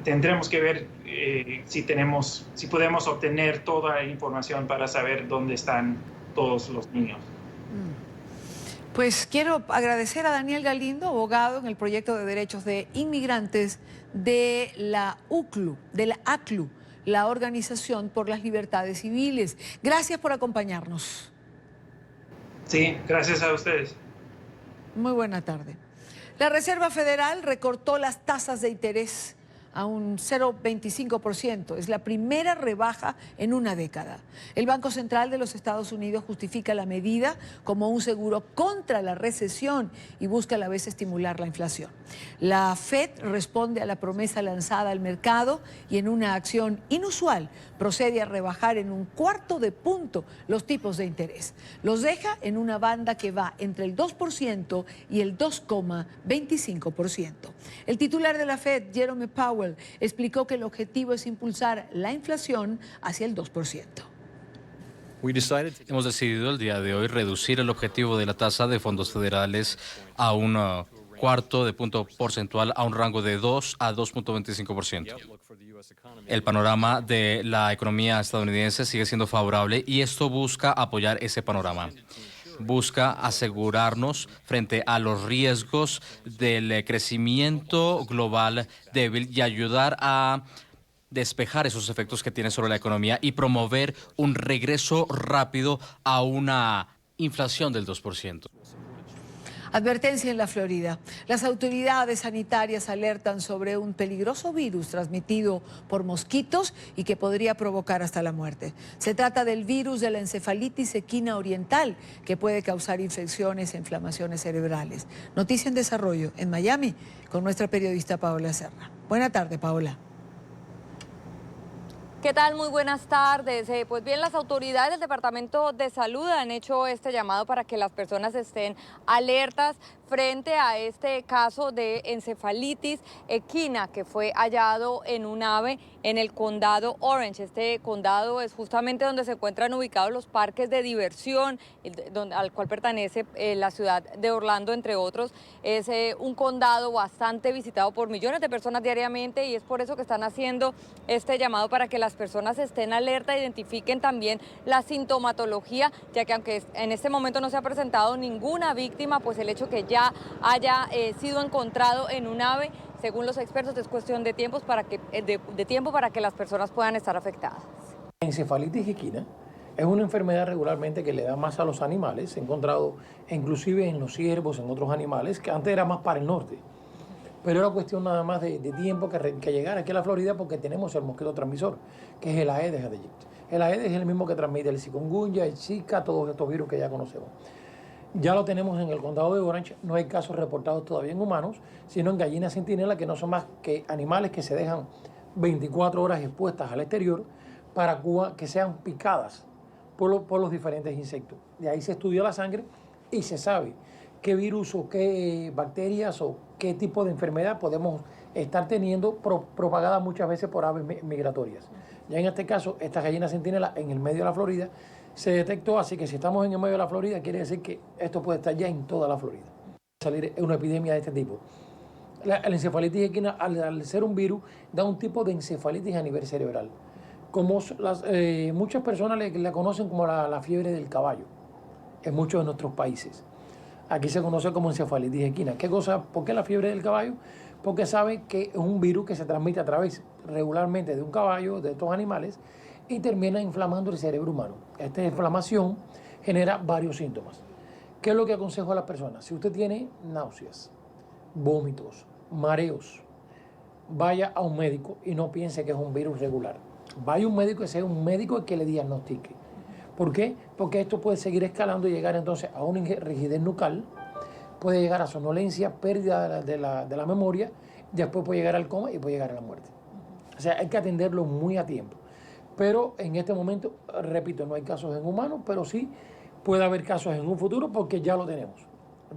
tendremos que ver si podemos obtener toda la información para saber dónde están todos los niños. Pues quiero agradecer a Daniel Galindo, abogado en el proyecto de derechos de inmigrantes de la ACLU, la Organización por las Libertades Civiles. Gracias por acompañarnos. Sí, gracias a ustedes. Muy buena tarde. La Reserva Federal recortó las tasas de interés a un 0,25%. Es la primera rebaja en una década. El Banco Central de los Estados Unidos justifica la medida como un seguro contra la recesión y busca a la vez estimular la inflación. La Fed responde a la promesa lanzada al mercado y en una acción inusual procede a rebajar en 1/4 punto los tipos de interés. Los deja en una banda que va entre el 2% y el 2,25%. El titular de la Fed, Jerome Powell, explicó que el objetivo es impulsar la inflación hacia el 2%. Hemos decidido el día de hoy reducir el objetivo de la tasa de fondos federales a un 1/4 punto porcentual a un rango de 2 a 2,25%. El panorama de la economía estadounidense sigue siendo favorable y esto busca apoyar ese panorama. Busca asegurarnos frente a los riesgos del crecimiento global débil y ayudar a despejar esos efectos que tiene sobre la economía y promover un regreso rápido a una inflación del 2%. Advertencia en la Florida. Las autoridades sanitarias alertan sobre un peligroso virus transmitido por mosquitos y que podría provocar hasta la muerte. Se trata del virus de la encefalitis equina oriental, que puede causar infecciones e inflamaciones cerebrales. Noticia en desarrollo en Miami con nuestra periodista Paola Serra. Buena tarde, Paola. ¿Qué tal? Muy buenas tardes. Pues bien, las autoridades del Departamento de Salud han hecho este llamado para que las personas estén alertas frente a este caso de encefalitis equina que fue hallado en un ave en el condado Orange. Este condado es justamente donde se encuentran ubicados los parques de diversión al cual pertenece la ciudad de Orlando, entre otros. Es un condado bastante visitado por millones de personas diariamente y es por eso que están haciendo este llamado para que las personas estén alerta, identifiquen también la sintomatología, ya que aunque en este momento no se ha presentado ninguna víctima, pues el hecho que ya haya sido encontrado en un ave, según los expertos, es cuestión de tiempo para que las personas puedan estar afectadas. La encefalitis equina es una enfermedad regularmente que le da más a los animales. Se ha encontrado inclusive en los ciervos, en otros animales, que antes era más para el norte. Pero era cuestión nada más de tiempo que llegara aquí a la Florida porque tenemos el mosquito transmisor, que es el Aedes aegypti. El Aedes es el mismo que transmite el chikungunya, el Zika, todos estos virus que ya conocemos. Ya lo tenemos en el condado de Orange, no hay casos reportados todavía en humanos, sino en gallinas centinela, que no son más que animales que se dejan 24 horas expuestas al exterior para que sean picadas por los diferentes insectos. De ahí se estudia la sangre y se sabe qué virus o qué bacterias o qué tipo de enfermedad podemos estar teniendo propagada muchas veces por aves migratorias. Ya en este caso, estas gallinas centinela en el medio de la Florida se detectó, así que si estamos en el medio de la Florida, quiere decir que esto puede estar ya en toda la Florida. Salir una epidemia de este tipo. La encefalitis equina, al ser un virus, da un tipo de encefalitis a nivel cerebral. Como muchas personas la conocen como la fiebre del caballo, en muchos de nuestros países. Aquí se conoce como encefalitis equina. ¿Por qué la fiebre del caballo? Porque saben que es un virus que se transmite a través regularmente de un caballo, de estos animales, y termina inflamando el cerebro humano. Esta inflamación genera varios síntomas. ¿Qué es lo que aconsejo a las personas? Si usted tiene náuseas, vómitos, mareos, vaya a un médico y no piense que es un virus regular. Vaya a un médico y sea un médico el que le diagnostique. ¿Por qué? Porque esto puede seguir escalando y llegar entonces a una rigidez nucal, puede llegar a somnolencia, pérdida de la memoria, después puede llegar al coma y puede llegar a la muerte. O sea, hay que atenderlo muy a tiempo. Pero en este momento, repito, no hay casos en humanos, pero sí puede haber casos en un futuro porque ya lo tenemos.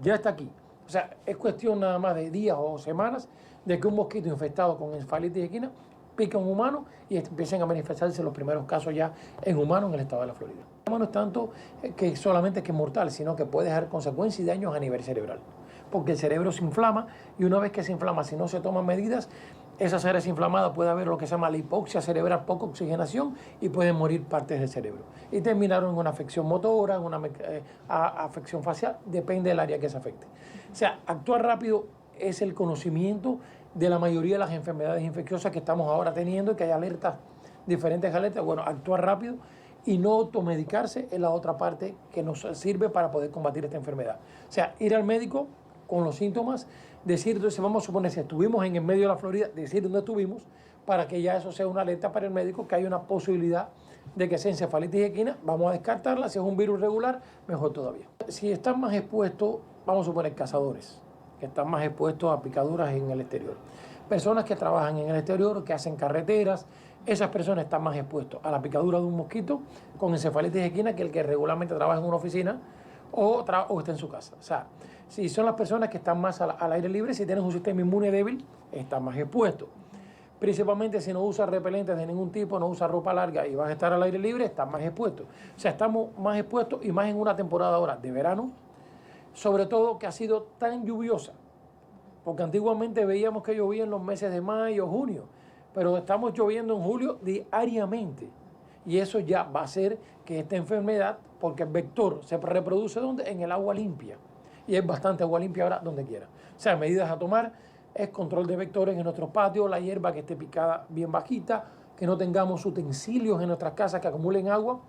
Ya está aquí. O sea, es cuestión nada más de días o semanas de que un mosquito infectado con encefalitis equina pique a un humano y empiecen a manifestarse los primeros casos ya en humanos en el estado de la Florida. No es tanto que solamente que es mortal, sino que puede dejar consecuencias y daños a nivel cerebral. Porque el cerebro se inflama y una vez que se inflama, si no se toman medidas, esa cerebro inflamada puede haber lo que se llama la hipoxia cerebral, poca oxigenación y pueden morir partes del cerebro. Y terminaron en una afección motora, en una afección facial, depende del área que se afecte. O sea, actuar rápido es el conocimiento de la mayoría de las enfermedades infecciosas que estamos ahora teniendo, que hay alertas, diferentes alertas. Bueno, actuar rápido y no automedicarse es la otra parte que nos sirve para poder combatir esta enfermedad. O sea, ir al médico con los síntomas, decir, entonces vamos a suponer si estuvimos en el medio de la Florida, decir dónde estuvimos, para que ya eso sea una alerta para el médico, que hay una posibilidad de que sea encefalitis equina, vamos a descartarla, si es un virus regular, mejor todavía. Si están más expuestos, vamos a suponer cazadores, que están más expuestos a picaduras en el exterior. Personas que trabajan en el exterior, que hacen carreteras, esas personas están más expuestos a la picadura de un mosquito con encefalitis equina que el que regularmente trabaja en una oficina o está en su casa. O sea, si son las personas que están más al aire libre, si tienes un sistema inmune débil, están más expuestos. Principalmente si no usas repelentes de ningún tipo, no usas ropa larga y vas a estar al aire libre, estás más expuestos. O sea, estamos más expuestos y más en una temporada ahora de verano, sobre todo que ha sido tan lluviosa, porque antiguamente veíamos que llovía en los meses de mayo, junio, pero estamos lloviendo en julio diariamente y eso ya va a hacer que esta enfermedad, porque el vector se reproduce ¿dónde? En el agua limpia y hay bastante agua limpia ahora donde quiera. O sea, medidas a tomar es control de vectores en nuestros patios, la hierba que esté picada bien bajita, que no tengamos utensilios en nuestras casas que acumulen agua.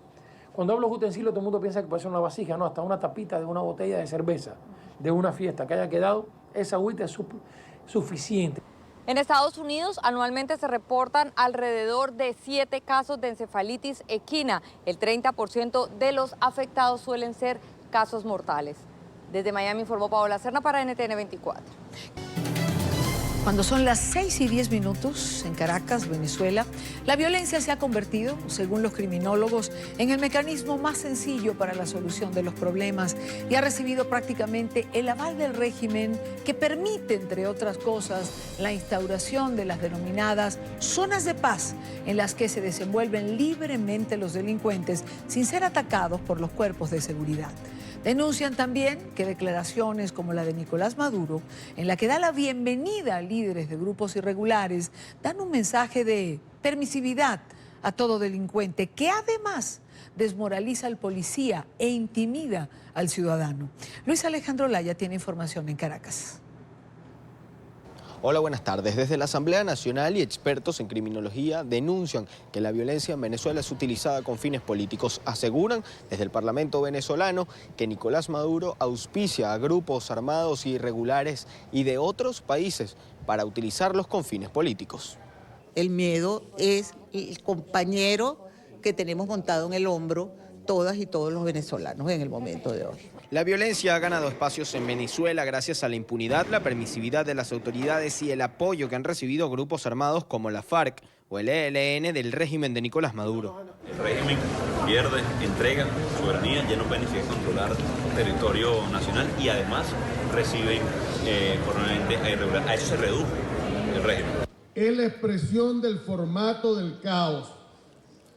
Cuando hablo de utensilios, todo el mundo piensa que puede ser una vasija, no, hasta una tapita de una botella de cerveza, de una fiesta que haya quedado, esa agüita es suficiente. En Estados Unidos anualmente se reportan alrededor de 7 casos de encefalitis equina. El 30% de los afectados suelen ser casos mortales. Desde Miami informó Paola Serna para NTN 24. Cuando son las 6:10 en Caracas, Venezuela, la violencia se ha convertido, según los criminólogos, en el mecanismo más sencillo para la solución de los problemas y ha recibido prácticamente el aval del régimen que permite, entre otras cosas, la instauración de las denominadas zonas de paz en las que se desenvuelven libremente los delincuentes sin ser atacados por los cuerpos de seguridad. Denuncian también que declaraciones como la de Nicolás Maduro, en la que da la bienvenida a líderes de grupos irregulares, dan un mensaje de permisividad a todo delincuente, que además desmoraliza al policía e intimida al ciudadano. Luis Alejandro Laya tiene información en Caracas. Hola, buenas tardes. Desde la Asamblea Nacional y expertos en criminología denuncian que la violencia en Venezuela es utilizada con fines políticos. Aseguran desde el Parlamento venezolano que Nicolás Maduro auspicia a grupos armados irregulares y de otros países para utilizarlos con fines políticos. El miedo es el compañero que tenemos montado en el hombro todas y todos los venezolanos en el momento de hoy. La violencia ha ganado espacios en Venezuela gracias a la impunidad, la permisividad de las autoridades y el apoyo que han recibido grupos armados como la FARC o el ELN del régimen de Nicolás Maduro. El régimen pierde, entrega soberanía, ya no pueden ni siquiera controlar territorio nacional y además reciben formalmente a irregular. A eso se redujo el régimen. Es la expresión del formato del caos,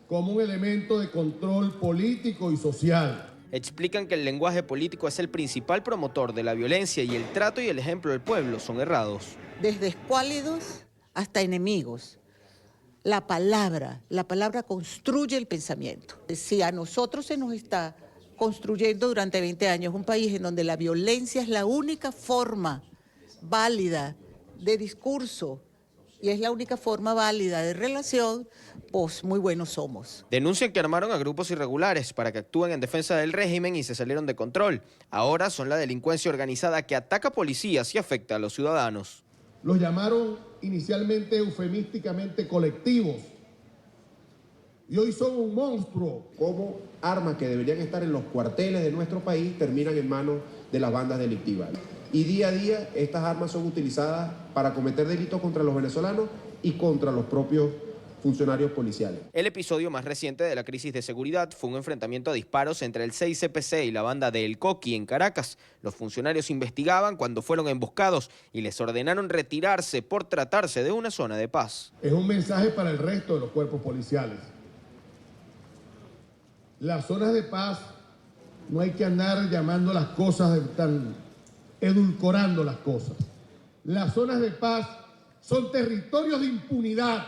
como un elemento de control político y social. Explican que el lenguaje político es el principal promotor de la violencia y el trato y el ejemplo del pueblo son errados. Desde escuálidos hasta enemigos. La palabra construye el pensamiento. Si a nosotros se nos está construyendo durante 20 años un país en donde la violencia es la única forma válida de discurso y es la única forma válida de relación, pues muy buenos somos. Denuncian que armaron a grupos irregulares para que actúen en defensa del régimen y se salieron de control. Ahora son la delincuencia organizada que ataca policías y afecta a los ciudadanos. Los llamaron inicialmente eufemísticamente colectivos y hoy son un monstruo. Como armas que deberían estar en los cuarteles de nuestro país terminan en manos de las bandas delictivas. Y día a día estas armas son utilizadas para cometer delitos contra los venezolanos y contra los propios funcionarios policiales. El episodio más reciente de la crisis de seguridad fue un enfrentamiento a disparos entre el 6CPC y la banda de El Coqui en Caracas. Los funcionarios investigaban cuando fueron emboscados y les ordenaron retirarse por tratarse de una zona de paz. Es un mensaje para el resto de los cuerpos policiales. Las zonas de paz no hay que andar llamando las cosas edulcorando las cosas. Las zonas de paz son territorios de impunidad.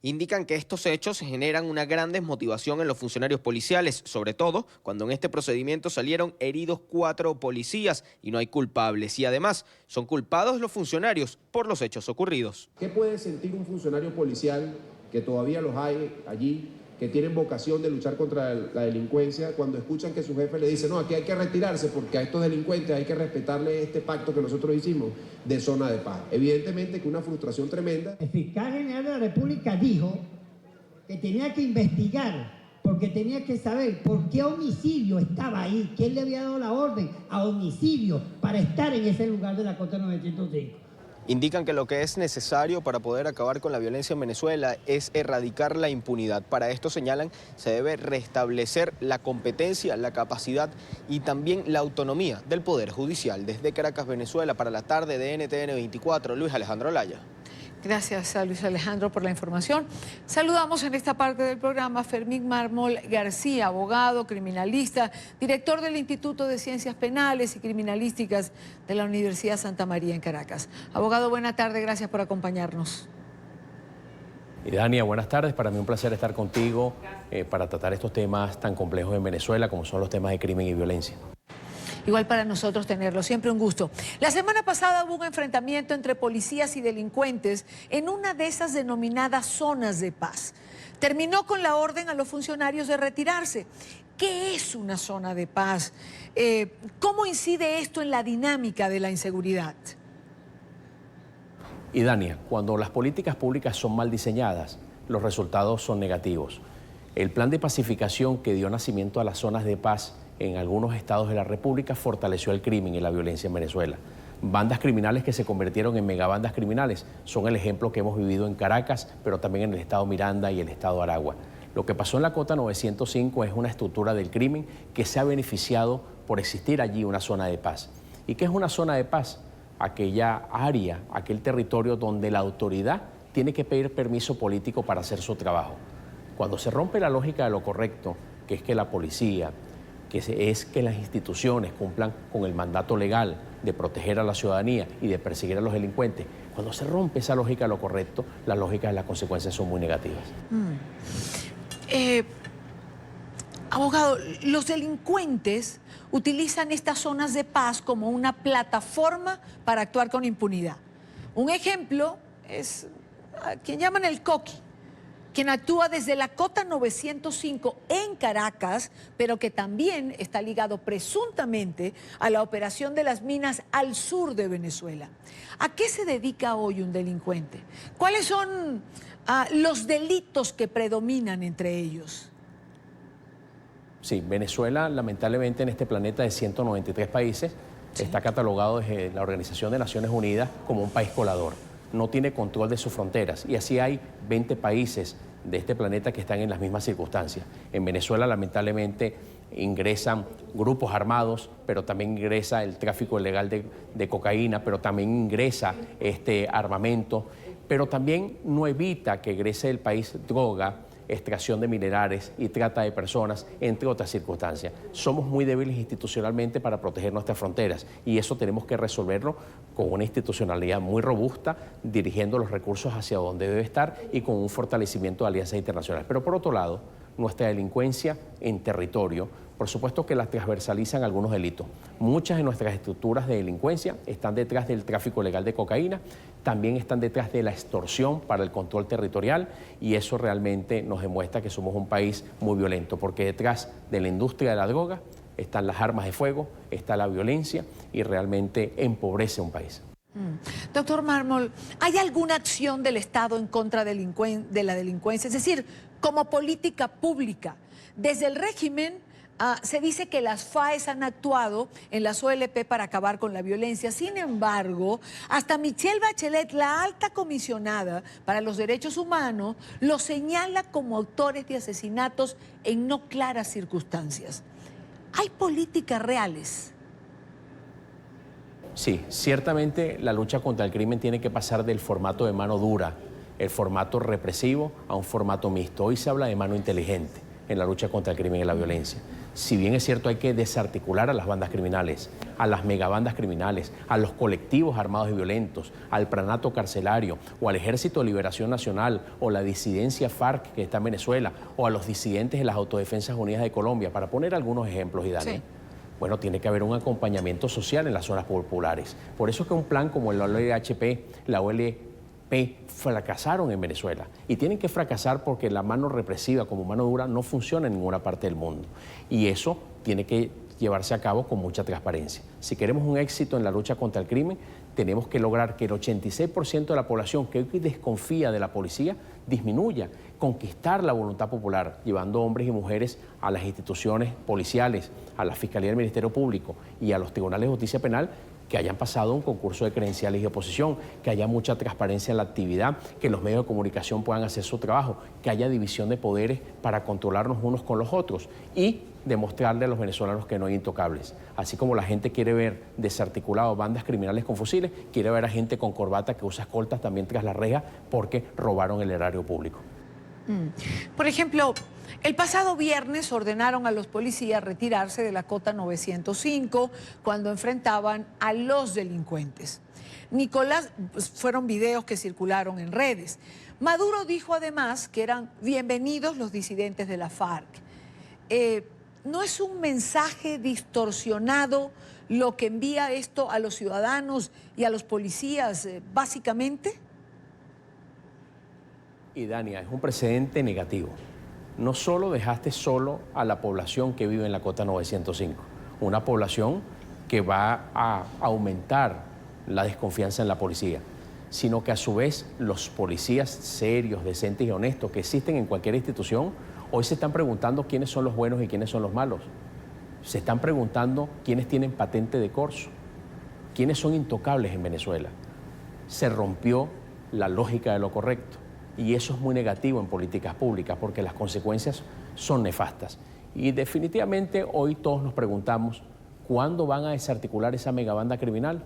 Indican que estos hechos generan una gran desmotivación en los funcionarios policiales, sobre todo cuando en este procedimiento salieron heridos 4 policías y no hay culpables. Y además son culpados los funcionarios por los hechos ocurridos. ¿Qué puede sentir un funcionario policial, que todavía los hay allí, que tienen vocación de luchar contra la delincuencia, cuando escuchan que su jefe le dice, no, aquí hay que retirarse porque a estos delincuentes hay que respetarle este pacto que nosotros hicimos de zona de paz? Evidentemente que una frustración tremenda. El fiscal general de la República dijo que tenía que investigar, porque tenía que saber por qué homicidio estaba ahí, quién le había dado la orden a homicidio para estar en ese lugar de la Cota 905. Indican que lo que es necesario para poder acabar con la violencia en Venezuela es erradicar la impunidad. Para esto, señalan, se debe restablecer la competencia, la capacidad y también la autonomía del Poder Judicial. Desde Caracas, Venezuela, para la tarde de NTN 24, Luis Alejandro Olaya. Gracias a Luis Alejandro por la información. Saludamos en esta parte del programa a Fermín Mármol García, abogado, criminalista, director del Instituto de Ciencias Penales y Criminalísticas de la Universidad Santa María en Caracas. Abogado, buena tarde, gracias por acompañarnos. Y Dania, buenas tardes. Para mí un placer estar contigo para tratar estos temas tan complejos en Venezuela como son los temas de crimen y violencia. Igual para nosotros tenerlo, siempre un gusto. La semana pasada hubo un enfrentamiento entre policías y delincuentes en una de esas denominadas zonas de paz. Terminó con la orden a los funcionarios de retirarse. ¿Qué es una zona de paz? ¿Cómo incide esto en la dinámica de la inseguridad? Y Dania, cuando las políticas públicas son mal diseñadas, los resultados son negativos. El plan de pacificación que dio nacimiento a las zonas de paz en algunos estados de la República fortaleció el crimen y la violencia en Venezuela. Bandas criminales que se convirtieron en megabandas criminales son el ejemplo que hemos vivido en Caracas, pero también en el estado Miranda y el estado Aragua. Lo que pasó en la Cota 905 es una estructura del crimen que se ha beneficiado por existir allí una zona de paz. ¿Y qué es una zona de paz? Aquella área, aquel territorio donde la autoridad tiene que pedir permiso político para hacer su trabajo. Cuando se rompe la lógica de lo correcto, que es que la policía, es que las instituciones cumplan con el mandato legal de proteger a la ciudadanía y de perseguir a los delincuentes, cuando se rompe esa lógica de lo correcto, las lógicas de las consecuencias son muy negativas. Abogado, los delincuentes utilizan estas zonas de paz como una plataforma para actuar con impunidad. Un ejemplo es a quien llaman el Coqui, quien actúa desde la Cota 905 en Caracas, pero que también está ligado presuntamente a la operación de las minas al sur de Venezuela. ¿A qué se dedica hoy un delincuente? ¿Cuáles son los delitos que predominan entre ellos? Sí, Venezuela, lamentablemente, en este planeta de 193 países, está catalogado desde la Organización de Naciones Unidas como un país colador. No tiene control de sus fronteras y así hay 20 países de este planeta que están en las mismas circunstancias. En Venezuela, lamentablemente, ingresan grupos armados, pero también ingresa el tráfico ilegal de cocaína, pero también ingresa armamento, pero también no evita que egrese del país droga, extracción de minerales y trata de personas, entre otras circunstancias. Somos muy débiles institucionalmente para proteger nuestras fronteras y eso tenemos que resolverlo con una institucionalidad muy robusta, dirigiendo los recursos hacia donde debe estar y con un fortalecimiento de alianzas internacionales. Pero por otro lado, nuestra delincuencia en territorio, por supuesto que las transversalizan algunos delitos. Muchas de nuestras estructuras de delincuencia están detrás del tráfico ilegal de cocaína, también están detrás de la extorsión para el control territorial y eso realmente nos demuestra que somos un país muy violento, porque detrás de la industria de la droga están las armas de fuego, está la violencia y realmente empobrece un país. Doctor Mármol, ¿hay alguna acción del Estado en contra de la delincuencia? Es decir, como política pública, desde el régimen se dice que las FAES han actuado en las OLP para acabar con la violencia. Sin embargo, hasta Michelle Bachelet, la alta comisionada para los derechos humanos, los señala como autores de asesinatos en no claras circunstancias. ¿Hay políticas reales? Sí, ciertamente la lucha contra el crimen tiene que pasar del formato de mano dura, el formato represivo, a un formato mixto. Hoy se habla de mano inteligente en la lucha contra el crimen y la violencia. Si bien es cierto, hay que desarticular a las bandas criminales, a las megabandas criminales, a los colectivos armados y violentos, al pranato carcelario o al Ejército de Liberación Nacional o la disidencia FARC que está en Venezuela o a los disidentes de las Autodefensas Unidas de Colombia, para poner algunos ejemplos, Idania. Sí. Bueno, tiene que haber un acompañamiento social en las zonas populares. Por eso es que un plan como la OLHP, la OLP, fracasaron en Venezuela y tienen que fracasar porque la mano represiva como mano dura no funciona en ninguna parte del mundo y eso tiene que llevarse a cabo con mucha transparencia. Si queremos un éxito en la lucha contra el crimen, tenemos que lograr que el 86% de la población que hoy desconfía de la policía disminuya, conquistar la voluntad popular, llevando hombres y mujeres a las instituciones policiales, a la Fiscalía del Ministerio Público y a los tribunales de justicia penal, que hayan pasado un concurso de credenciales y oposición, que haya mucha transparencia en la actividad, que los medios de comunicación puedan hacer su trabajo, que haya división de poderes para controlarnos unos con los otros y demostrarle a los venezolanos que no hay intocables. Así como la gente quiere ver desarticulados bandas criminales con fusiles, quiere ver a gente con corbata que usa escoltas también tras la reja porque robaron el erario público. Por ejemplo, el pasado viernes ordenaron a los policías retirarse de la cota 905 cuando enfrentaban a los delincuentes. Nicolás, fueron videos que circularon en redes. Maduro dijo además que eran bienvenidos los disidentes de la FARC. ¿No es un mensaje distorsionado lo que envía esto a los ciudadanos y a los policías, básicamente? Y Dania, es un precedente negativo. No solo dejaste solo a la población que vive en la cota 905, una población que va a aumentar la desconfianza en la policía, sino que a su vez los policías serios, decentes y honestos que existen en cualquier institución, hoy se están preguntando quiénes son los buenos y quiénes son los malos. Se están preguntando quiénes tienen patente de corso, quiénes son intocables en Venezuela. Se rompió la lógica de lo correcto. Y eso es muy negativo en políticas públicas porque las consecuencias son nefastas. Y definitivamente hoy todos nos preguntamos, ¿cuándo van a desarticular esa megabanda criminal?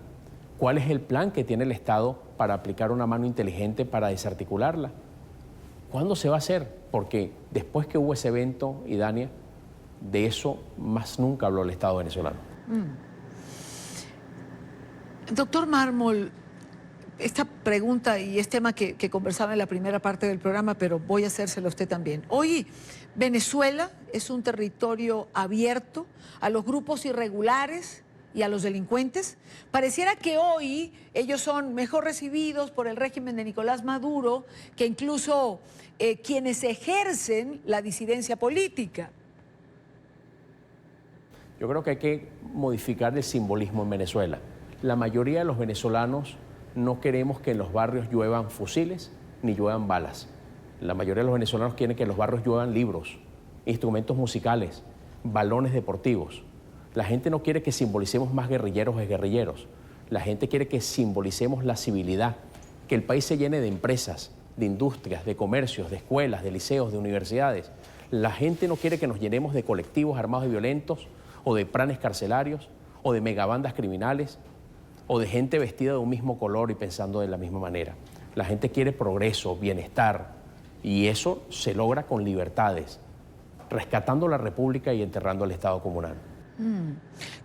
¿Cuál es el plan que tiene el Estado para aplicar una mano inteligente para desarticularla? ¿Cuándo se va a hacer? Porque después que hubo ese evento, Idania, de eso más nunca habló el Estado venezolano. Doctor Mármol, esta pregunta y este tema que conversaba en la primera parte del programa, pero voy a hacérselo a usted también. Hoy Venezuela es un territorio abierto a los grupos irregulares y a los delincuentes. Pareciera que hoy ellos son mejor recibidos por el régimen de Nicolás Maduro que incluso quienes ejercen la disidencia política. Yo creo que hay que modificar el simbolismo en Venezuela. La mayoría de los venezolanos no queremos que en los barrios lluevan fusiles ni lluevan balas. La mayoría de los venezolanos quieren que en los barrios lluevan libros, instrumentos musicales, balones deportivos. La gente no quiere que simbolicemos más guerrilleros o guerrilleros. La gente quiere que simbolicemos la civilidad, que el país se llene de empresas, de industrias, de comercios, de escuelas, de liceos, de universidades. La gente no quiere que nos llenemos de colectivos armados y violentos o de planes carcelarios o de megabandas criminales o de gente vestida de un mismo color y pensando de la misma manera. La gente quiere progreso, bienestar, Y eso se logra con libertades, rescatando la República y enterrando el Estado comunal.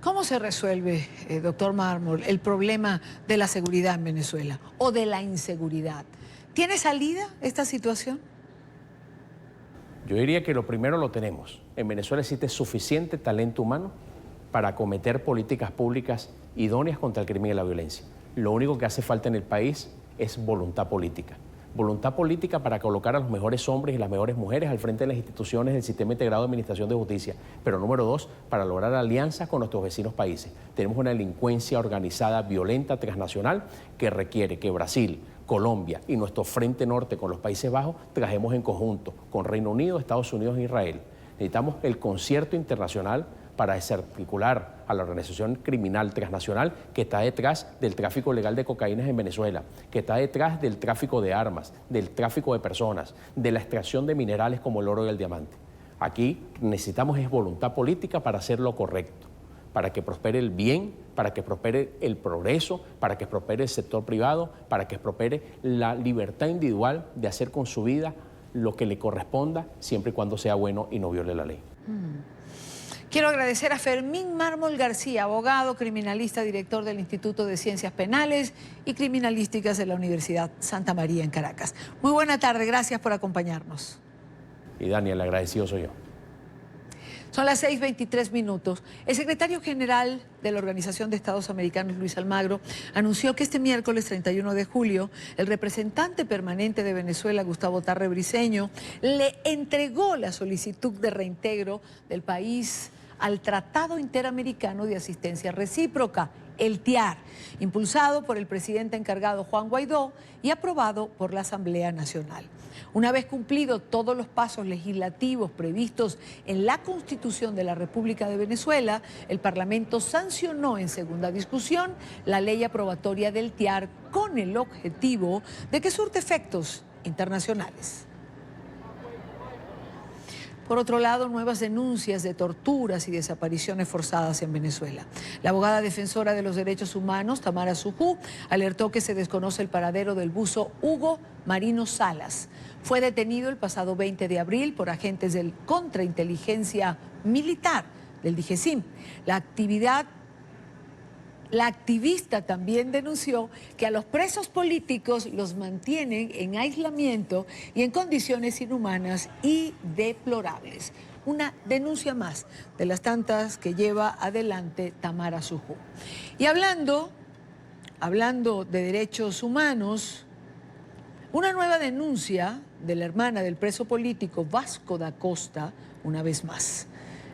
¿Cómo se resuelve, doctor Mármol, el problema de la seguridad en Venezuela o de la inseguridad? ¿Tiene salida esta situación? Yo diría que lo primero lo tenemos. En Venezuela existe suficiente talento humano para acometer políticas públicas idóneas contra el crimen y la violencia. Lo único que hace falta en el país es voluntad política. Voluntad política para colocar a los mejores hombres y las mejores mujeres al frente de las instituciones del Sistema Integrado de Administración de Justicia. Pero número 2, para lograr alianzas con nuestros vecinos países. Tenemos una delincuencia organizada, violenta, transnacional, que requiere que Brasil, Colombia y nuestro frente norte con los Países Bajos trabajemos en conjunto con Reino Unido, Estados Unidos e Israel. Necesitamos el concierto internacional para desarticular a la organización criminal transnacional que está detrás del tráfico legal de cocaína en Venezuela, que está detrás del tráfico de armas, del tráfico de personas, de la extracción de minerales como el oro y el diamante. Aquí necesitamos es voluntad política para hacer lo correcto, para que prospere el bien, para que prospere el progreso, para que prospere el sector privado, para que prospere la libertad individual de hacer con su vida lo que le corresponda, siempre y cuando sea bueno y no viole la ley. Quiero agradecer a Fermín Mármol García, abogado, criminalista, director del Instituto de Ciencias Penales y Criminalísticas de la Universidad Santa María en Caracas. Muy buena tarde, gracias por acompañarnos. Y Daniel, agradecido soy yo. Son las 6:23. El secretario general de la Organización de Estados Americanos, Luis Almagro, anunció que este miércoles 31 de julio, el representante permanente de Venezuela, Gustavo Tarre Briceño, le entregó la solicitud de reintegro del país al Tratado Interamericano de Asistencia Recíproca, el TIAR, impulsado por el presidente encargado Juan Guaidó y aprobado por la Asamblea Nacional. Una vez cumplidos todos los pasos legislativos previstos en la Constitución de la República de Venezuela, el Parlamento sancionó en segunda discusión la ley aprobatoria del TIAR con el objetivo de que surte efectos internacionales. Por otro lado, nuevas denuncias de torturas y desapariciones forzadas en Venezuela. La abogada defensora de los derechos humanos, Tamara Sujú, alertó que se desconoce el paradero del buzo Hugo Marino Salas. Fue detenido el pasado 20 de abril por agentes del Contrainteligencia Militar del DIGESIM. La activista también denunció que a los presos políticos los mantienen en aislamiento y en condiciones inhumanas y deplorables. Una denuncia más de las tantas que lleva adelante Tamara Sujú. Y hablando de derechos humanos, una nueva denuncia de la hermana del preso político Vasco da Costa, una vez más,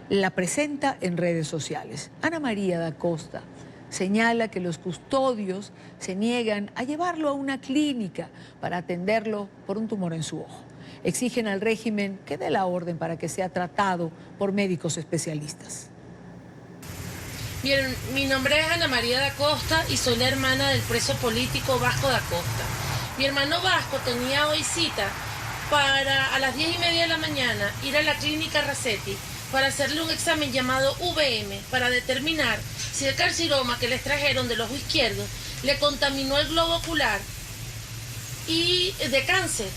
la presenta en redes sociales. Ana María da Costa señala que los custodios se niegan a llevarlo a una clínica para atenderlo por un tumor en su ojo. Exigen al régimen que dé la orden para que sea tratado por médicos especialistas. Bien, mi nombre es Ana María da Costa y soy la hermana del preso político Vasco da Costa. Mi hermano Vasco tenía hoy cita para a las 10:30 de la mañana ir a la clínica Racetti para hacerle un examen llamado VM para determinar si el carcinoma que le extrajeron del ojo izquierdo le contaminó el globo ocular y de cáncer.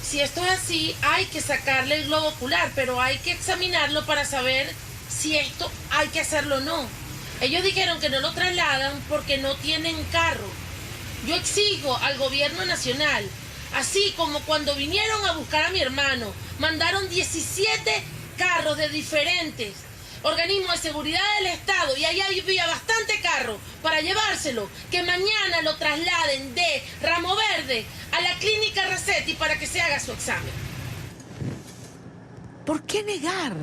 Si esto es así, hay que sacarle el globo ocular, pero hay que examinarlo para saber si esto hay que hacerlo o no. Ellos dijeron que no lo trasladan porque no tienen carro. Yo exijo al gobierno nacional, así como cuando vinieron a buscar a mi hermano, mandaron 17 carros de diferentes organismos de seguridad del Estado y ahí había bastante carro para llevárselo, que mañana lo trasladen de Ramo Verde a la clínica Racetti para que se haga su examen. ¿Por qué negar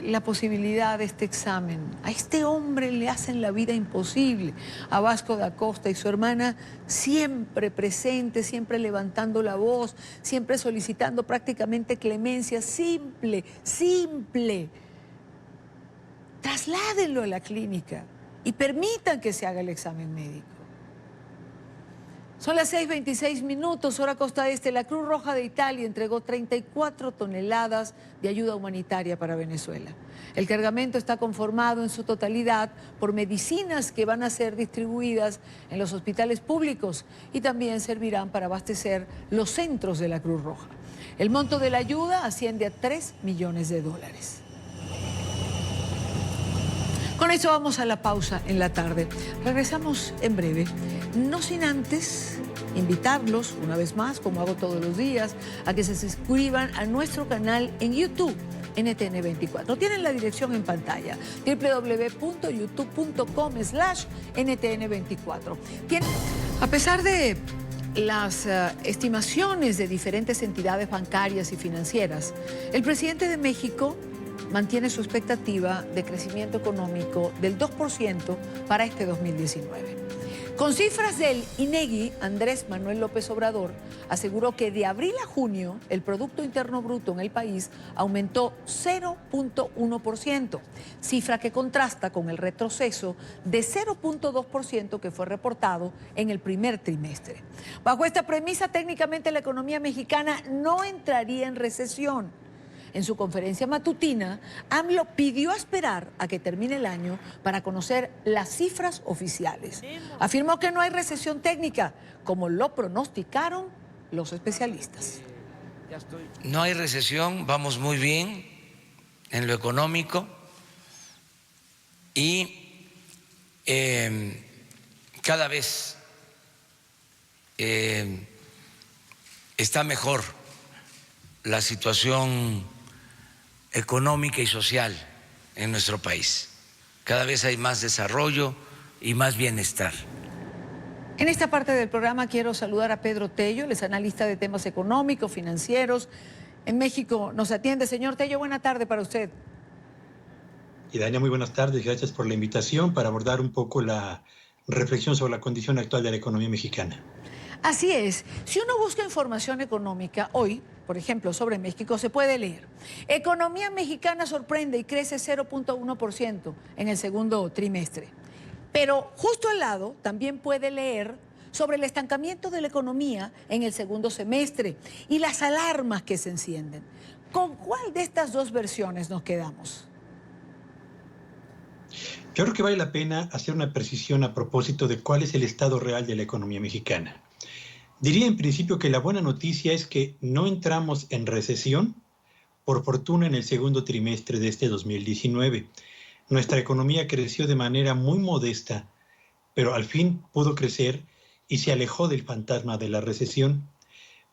la posibilidad de este examen? A este hombre le hacen la vida imposible. A Vasco da Costa y su hermana siempre presentes, siempre levantando la voz, siempre solicitando prácticamente clemencia. Simple. Trasládenlo a la clínica y permitan que se haga el examen médico. Son las 6:26, hora costa este. La Cruz Roja de Italia entregó 34 toneladas de ayuda humanitaria para Venezuela. El cargamento está conformado en su totalidad por medicinas que van a ser distribuidas en los hospitales públicos y también servirán para abastecer los centros de la Cruz Roja. El monto de la ayuda asciende a $3 millones. Con eso vamos a la pausa en la tarde. Regresamos en breve, no sin antes invitarlos una vez más, como hago todos los días, a que se suscriban a nuestro canal en YouTube, NTN24. Tienen la dirección en pantalla, www.youtube.com/NTN24. A pesar de las estimaciones de diferentes entidades bancarias y financieras, el presidente de México mantiene su expectativa de crecimiento económico del 2% para este 2019. Con cifras del INEGI, Andrés Manuel López Obrador aseguró que de abril a junio el Producto Interno Bruto en el país aumentó 0.1%, cifra que contrasta con el retroceso de 0.2% que fue reportado en el primer trimestre. Bajo esta premisa, técnicamente la economía mexicana no entraría en recesión. En su conferencia matutina, AMLO pidió esperar a que termine el año para conocer las cifras oficiales. Afirmó que no hay recesión técnica, como lo pronosticaron los especialistas. No hay recesión, vamos muy bien en lo económico y cada vez está mejor la situación económica y social en nuestro país. Cada vez hay más desarrollo y más bienestar. En esta parte del programa quiero saludar a Pedro Tello, él es analista de temas económicos, financieros. En México nos atiende. Señor Tello, buena tarde para usted. Idalia, muy buenas tardes. Gracias por la invitación para abordar un poco la reflexión sobre la condición actual de la economía mexicana. Así es. Si uno busca información económica hoy, por ejemplo, sobre México, se puede leer: economía mexicana sorprende y crece 0.1% en el segundo trimestre. Pero justo al lado también puede leer sobre el estancamiento de la economía en el segundo semestre y las alarmas que se encienden. ¿Con cuál de estas dos versiones nos quedamos? Yo creo que vale la pena hacer una precisión a propósito de cuál es el estado real de la economía mexicana. Diría en principio que la buena noticia es que no entramos en recesión, por fortuna, en el segundo trimestre de este 2019. Nuestra economía creció de manera muy modesta, pero al fin pudo crecer y se alejó del fantasma de la recesión.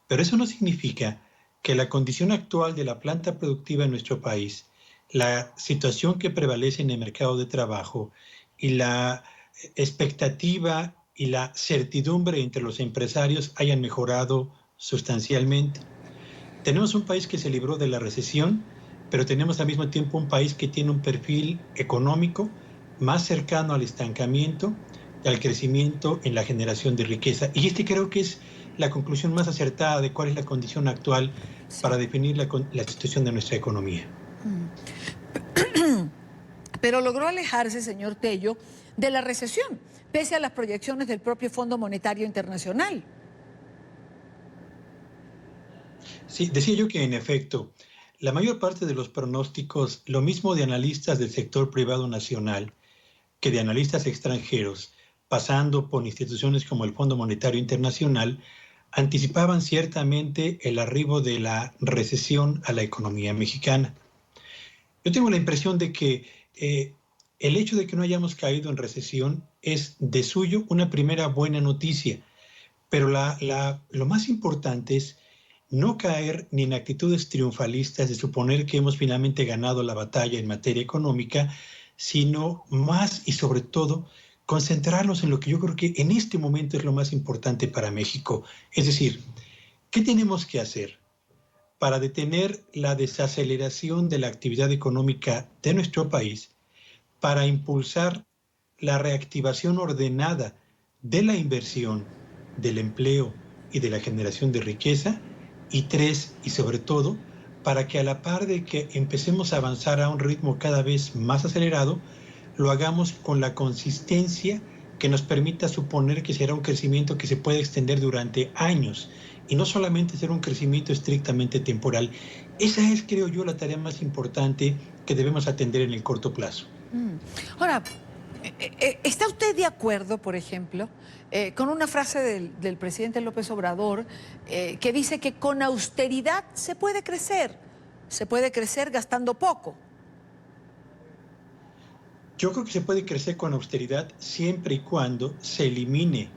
Pero eso no significa que la condición actual de la planta productiva en nuestro país, la situación que prevalece en el mercado de trabajo y la expectativa y la certidumbre entre los empresarios hayan mejorado sustancialmente. Tenemos un país que se libró de la recesión, pero tenemos al mismo tiempo un país que tiene un perfil económico más cercano al estancamiento y al crecimiento en la generación de riqueza. Y creo que es la conclusión más acertada de cuál es la condición actual para definir la situación de nuestra economía. Pero logró alejarse, señor Tello, de la recesión, pese a las proyecciones del propio Fondo Monetario Internacional. Sí, decía yo que en efecto, la mayor parte de los pronósticos, lo mismo de analistas del sector privado nacional que de analistas extranjeros, pasando por instituciones como el Fondo Monetario Internacional, anticipaban ciertamente el arribo de la recesión a la economía mexicana. Yo tengo la impresión de que el hecho de que no hayamos caído en recesión es de suyo una primera buena noticia, pero lo más importante es no caer ni en actitudes triunfalistas de suponer que hemos finalmente ganado la batalla en materia económica, sino más y sobre todo concentrarnos en lo que yo creo que en este momento es lo más importante para México. Es decir, ¿qué tenemos que hacer para detener la desaceleración de la actividad económica de nuestro país, para impulsar la reactivación ordenada de la inversión, del empleo y de la generación de riqueza? Y tres, y sobre todo, para que a la par de que empecemos a avanzar a un ritmo cada vez más acelerado, lo hagamos con la consistencia que nos permita suponer que será un crecimiento que se puede extender durante años y no solamente ser un crecimiento estrictamente temporal. Esa es, creo yo, la tarea más importante que debemos atender en el corto plazo. Ahora, ¿está usted de acuerdo, por ejemplo, con una frase del presidente López Obrador que dice que con austeridad se puede crecer gastando poco? Yo creo que se puede crecer con austeridad siempre y cuando se elimine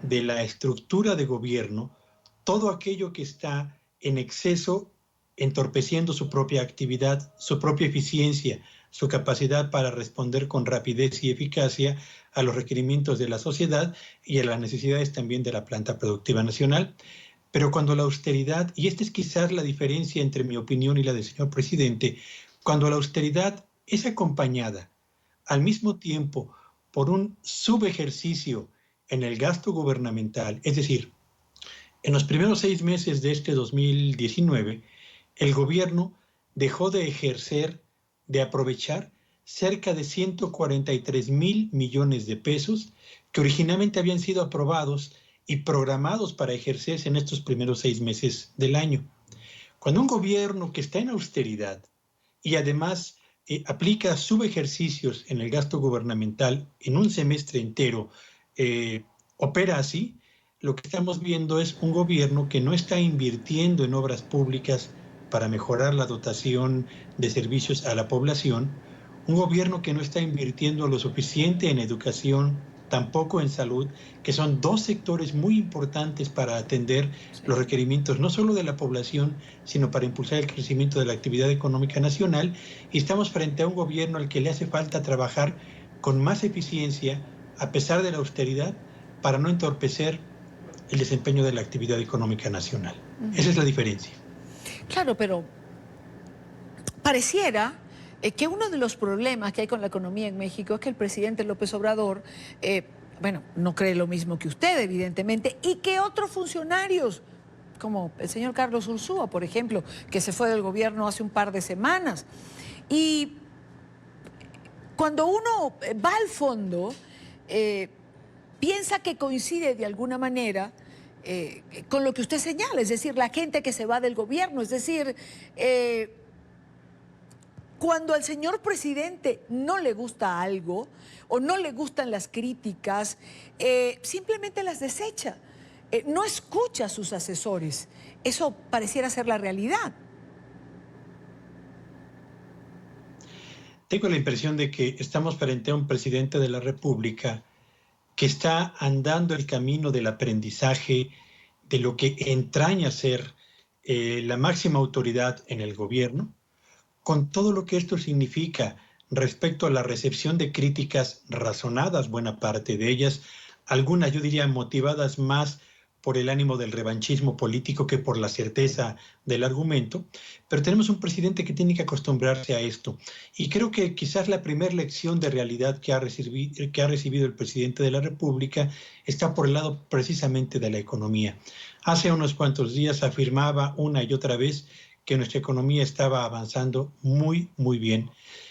de la estructura de gobierno todo aquello que está en exceso, entorpeciendo su propia actividad, su propia eficiencia, su capacidad para responder con rapidez y eficacia a los requerimientos de la sociedad y a las necesidades también de la planta productiva nacional. Pero cuando la austeridad, y esta es quizás la diferencia entre mi opinión y la del señor presidente, cuando la austeridad es acompañada al mismo tiempo por un subejercicio en el gasto gubernamental, es decir, en los primeros 6 meses de este 2019, el gobierno dejó de ejercer, de aprovechar cerca de 143,000 millones de pesos que originalmente habían sido aprobados y programados para ejercerse en estos primeros 6 meses del año. Cuando un gobierno que está en austeridad y además aplica subejercicios en el gasto gubernamental en un semestre entero, opera así, lo que estamos viendo es un gobierno que no está invirtiendo en obras públicas para mejorar la dotación de servicios a la población, un gobierno que no está invirtiendo lo suficiente en educación, tampoco en salud, que son 2 sectores muy importantes para atender los requerimientos no solo de la población, sino para impulsar el crecimiento de la actividad económica nacional. Y estamos frente a un gobierno al que le hace falta trabajar con más eficiencia, a pesar de la austeridad, para no entorpecer el desempeño de la actividad económica nacional. Esa es la diferencia. Claro, pero pareciera que uno de los problemas que hay con la economía en México es que el presidente López Obrador, no cree lo mismo que usted, evidentemente, y que otros funcionarios, como el señor Carlos Ursúa, por ejemplo, que se fue del gobierno hace un par de semanas. Y cuando uno va al fondo, piensa que coincide de alguna manera con lo que usted señala, es decir, la gente que se va del gobierno, es decir, cuando al señor presidente no le gusta algo o no le gustan las críticas, simplemente las desecha, no escucha a sus asesores. Eso pareciera ser la realidad. Tengo la impresión de que estamos frente a un presidente de la República que está andando el camino del aprendizaje de lo que entraña ser la máxima autoridad en el gobierno, con todo lo que esto significa respecto a la recepción de críticas razonadas, buena parte de ellas, algunas yo diría motivadas más por el ánimo del revanchismo político que por la certeza del argumento, pero tenemos un presidente que tiene que acostumbrarse a esto. Y creo que quizás la primera lección de realidad que ha recibido el presidente de la República está por el lado precisamente de la economía. Hace unos cuantos días afirmaba una y otra vez que nuestra economía estaba avanzando muy, muy bien.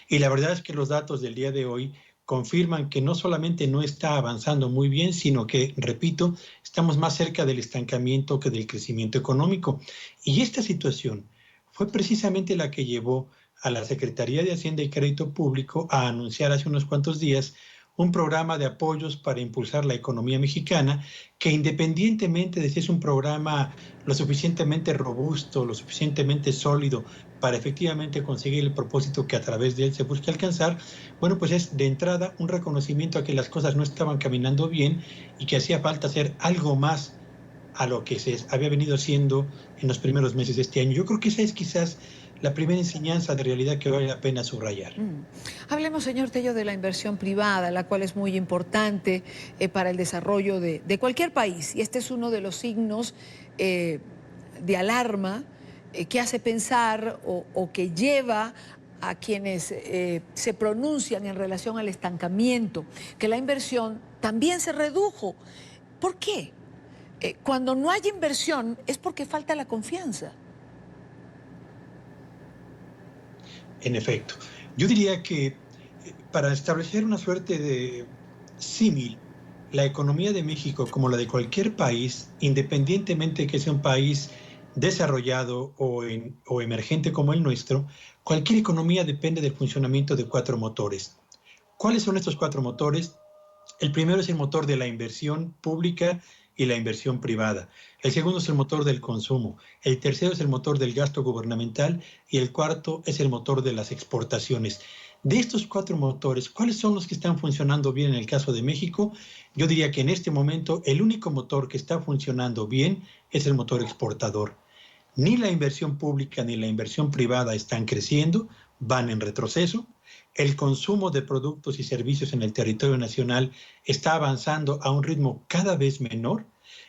Y la verdad es que los datos del día de hoy confirman que no solamente no está avanzando muy bien, sino que, repito, estamos más cerca del estancamiento que del crecimiento económico. Y esta situación fue precisamente la que llevó a la Secretaría de Hacienda y Crédito Público a anunciar hace unos cuantos días un programa de apoyos para impulsar la economía mexicana, que independientemente de si es un programa lo suficientemente robusto, lo suficientemente sólido para efectivamente conseguir el propósito que a través de él se busca alcanzar, bueno, pues es de entrada un reconocimiento a que las cosas no estaban caminando bien y que hacía falta hacer algo más a lo que se había venido haciendo en los primeros meses de este año. Yo creo que esa es quizás la primera enseñanza de realidad que vale la pena subrayar. Hablemos, señor Tello, de la inversión privada, la cual es muy importante para el desarrollo de cualquier país. Y este es uno de los signos de alarma que hace pensar o que lleva a quienes se pronuncian en relación al estancamiento, que la inversión también se redujo. ¿Por qué? Cuando no hay inversión es porque falta la confianza. En efecto, yo diría que para establecer una suerte de símil la economía de México, como la de cualquier país, independientemente de que sea un país desarrollado o emergente como el nuestro, cualquier economía depende del funcionamiento de 4 motores. ¿Cuáles son estos 4 motores? El primero es el motor de la inversión pública y la inversión privada. El segundo es el motor del consumo. El tercero es el motor del gasto gubernamental y el cuarto es el motor de las exportaciones. De estos 4 motores, ¿cuáles son los que están funcionando bien en el caso de México? Yo diría que en este momento el único motor que está funcionando bien es el motor exportador. Ni la inversión pública ni la inversión privada están creciendo, van en retroceso. El consumo de productos y servicios en el territorio nacional está avanzando a un ritmo cada vez menor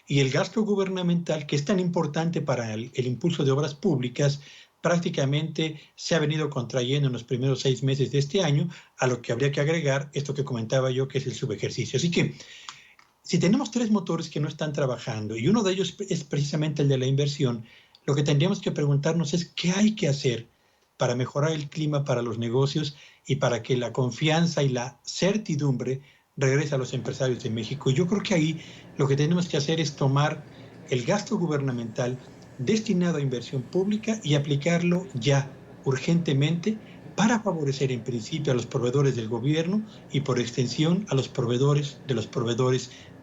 y el gasto gubernamental, que es tan importante para el impulso de obras públicas, prácticamente se ha venido contrayendo en los primeros 6 meses de este año, a lo que habría que agregar esto que comentaba yo, que es el subejercicio. Así que, si tenemos 3 motores que no están trabajando y uno de ellos es precisamente el de la inversión, lo que tendríamos que preguntarnos es qué hay que hacer para mejorar el clima para los negocios y para que la confianza y la certidumbre regrese a los empresarios de México. Y yo creo que ahí lo que tenemos que hacer es tomar el gasto gubernamental destinado a inversión pública y aplicarlo ya urgentemente para favorecer en principio a los proveedores del gobierno y por extensión a los proveedores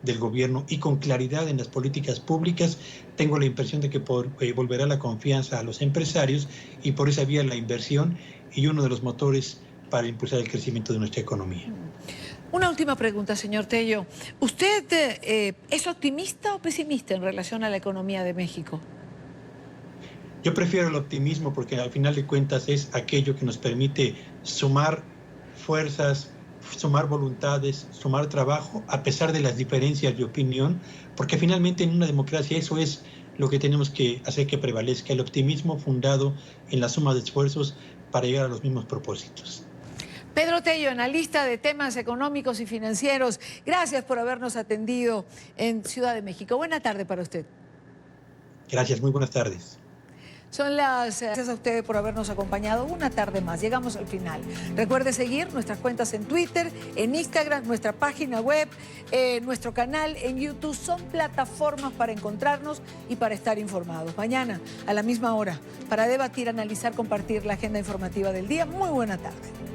del gobierno, y con claridad en las políticas públicas. Tengo la impresión de que volverá la confianza a los empresarios y por esa vía la inversión y uno de los motores para impulsar el crecimiento de nuestra economía. Una última pregunta, señor Tello. ¿Usted es optimista o pesimista en relación a la economía de México? Yo prefiero el optimismo porque al final de cuentas es aquello que nos permite sumar fuerzas, sumar voluntades, sumar trabajo, a pesar de las diferencias de opinión, porque finalmente en una democracia eso es lo que tenemos que hacer que prevalezca, el optimismo fundado en la suma de esfuerzos para llegar a los mismos propósitos. Pedro Tello, analista de temas económicos y financieros, gracias por habernos atendido en Ciudad de México. Buena tarde para usted. Gracias, muy buenas tardes. Gracias a ustedes por habernos acompañado una tarde más. Llegamos al final. Recuerde seguir nuestras cuentas en Twitter, en Instagram, nuestra página web, nuestro canal en YouTube. Son plataformas para encontrarnos y para estar informados. Mañana, a la misma hora, para debatir, analizar, compartir la agenda informativa del día. Muy buena tarde.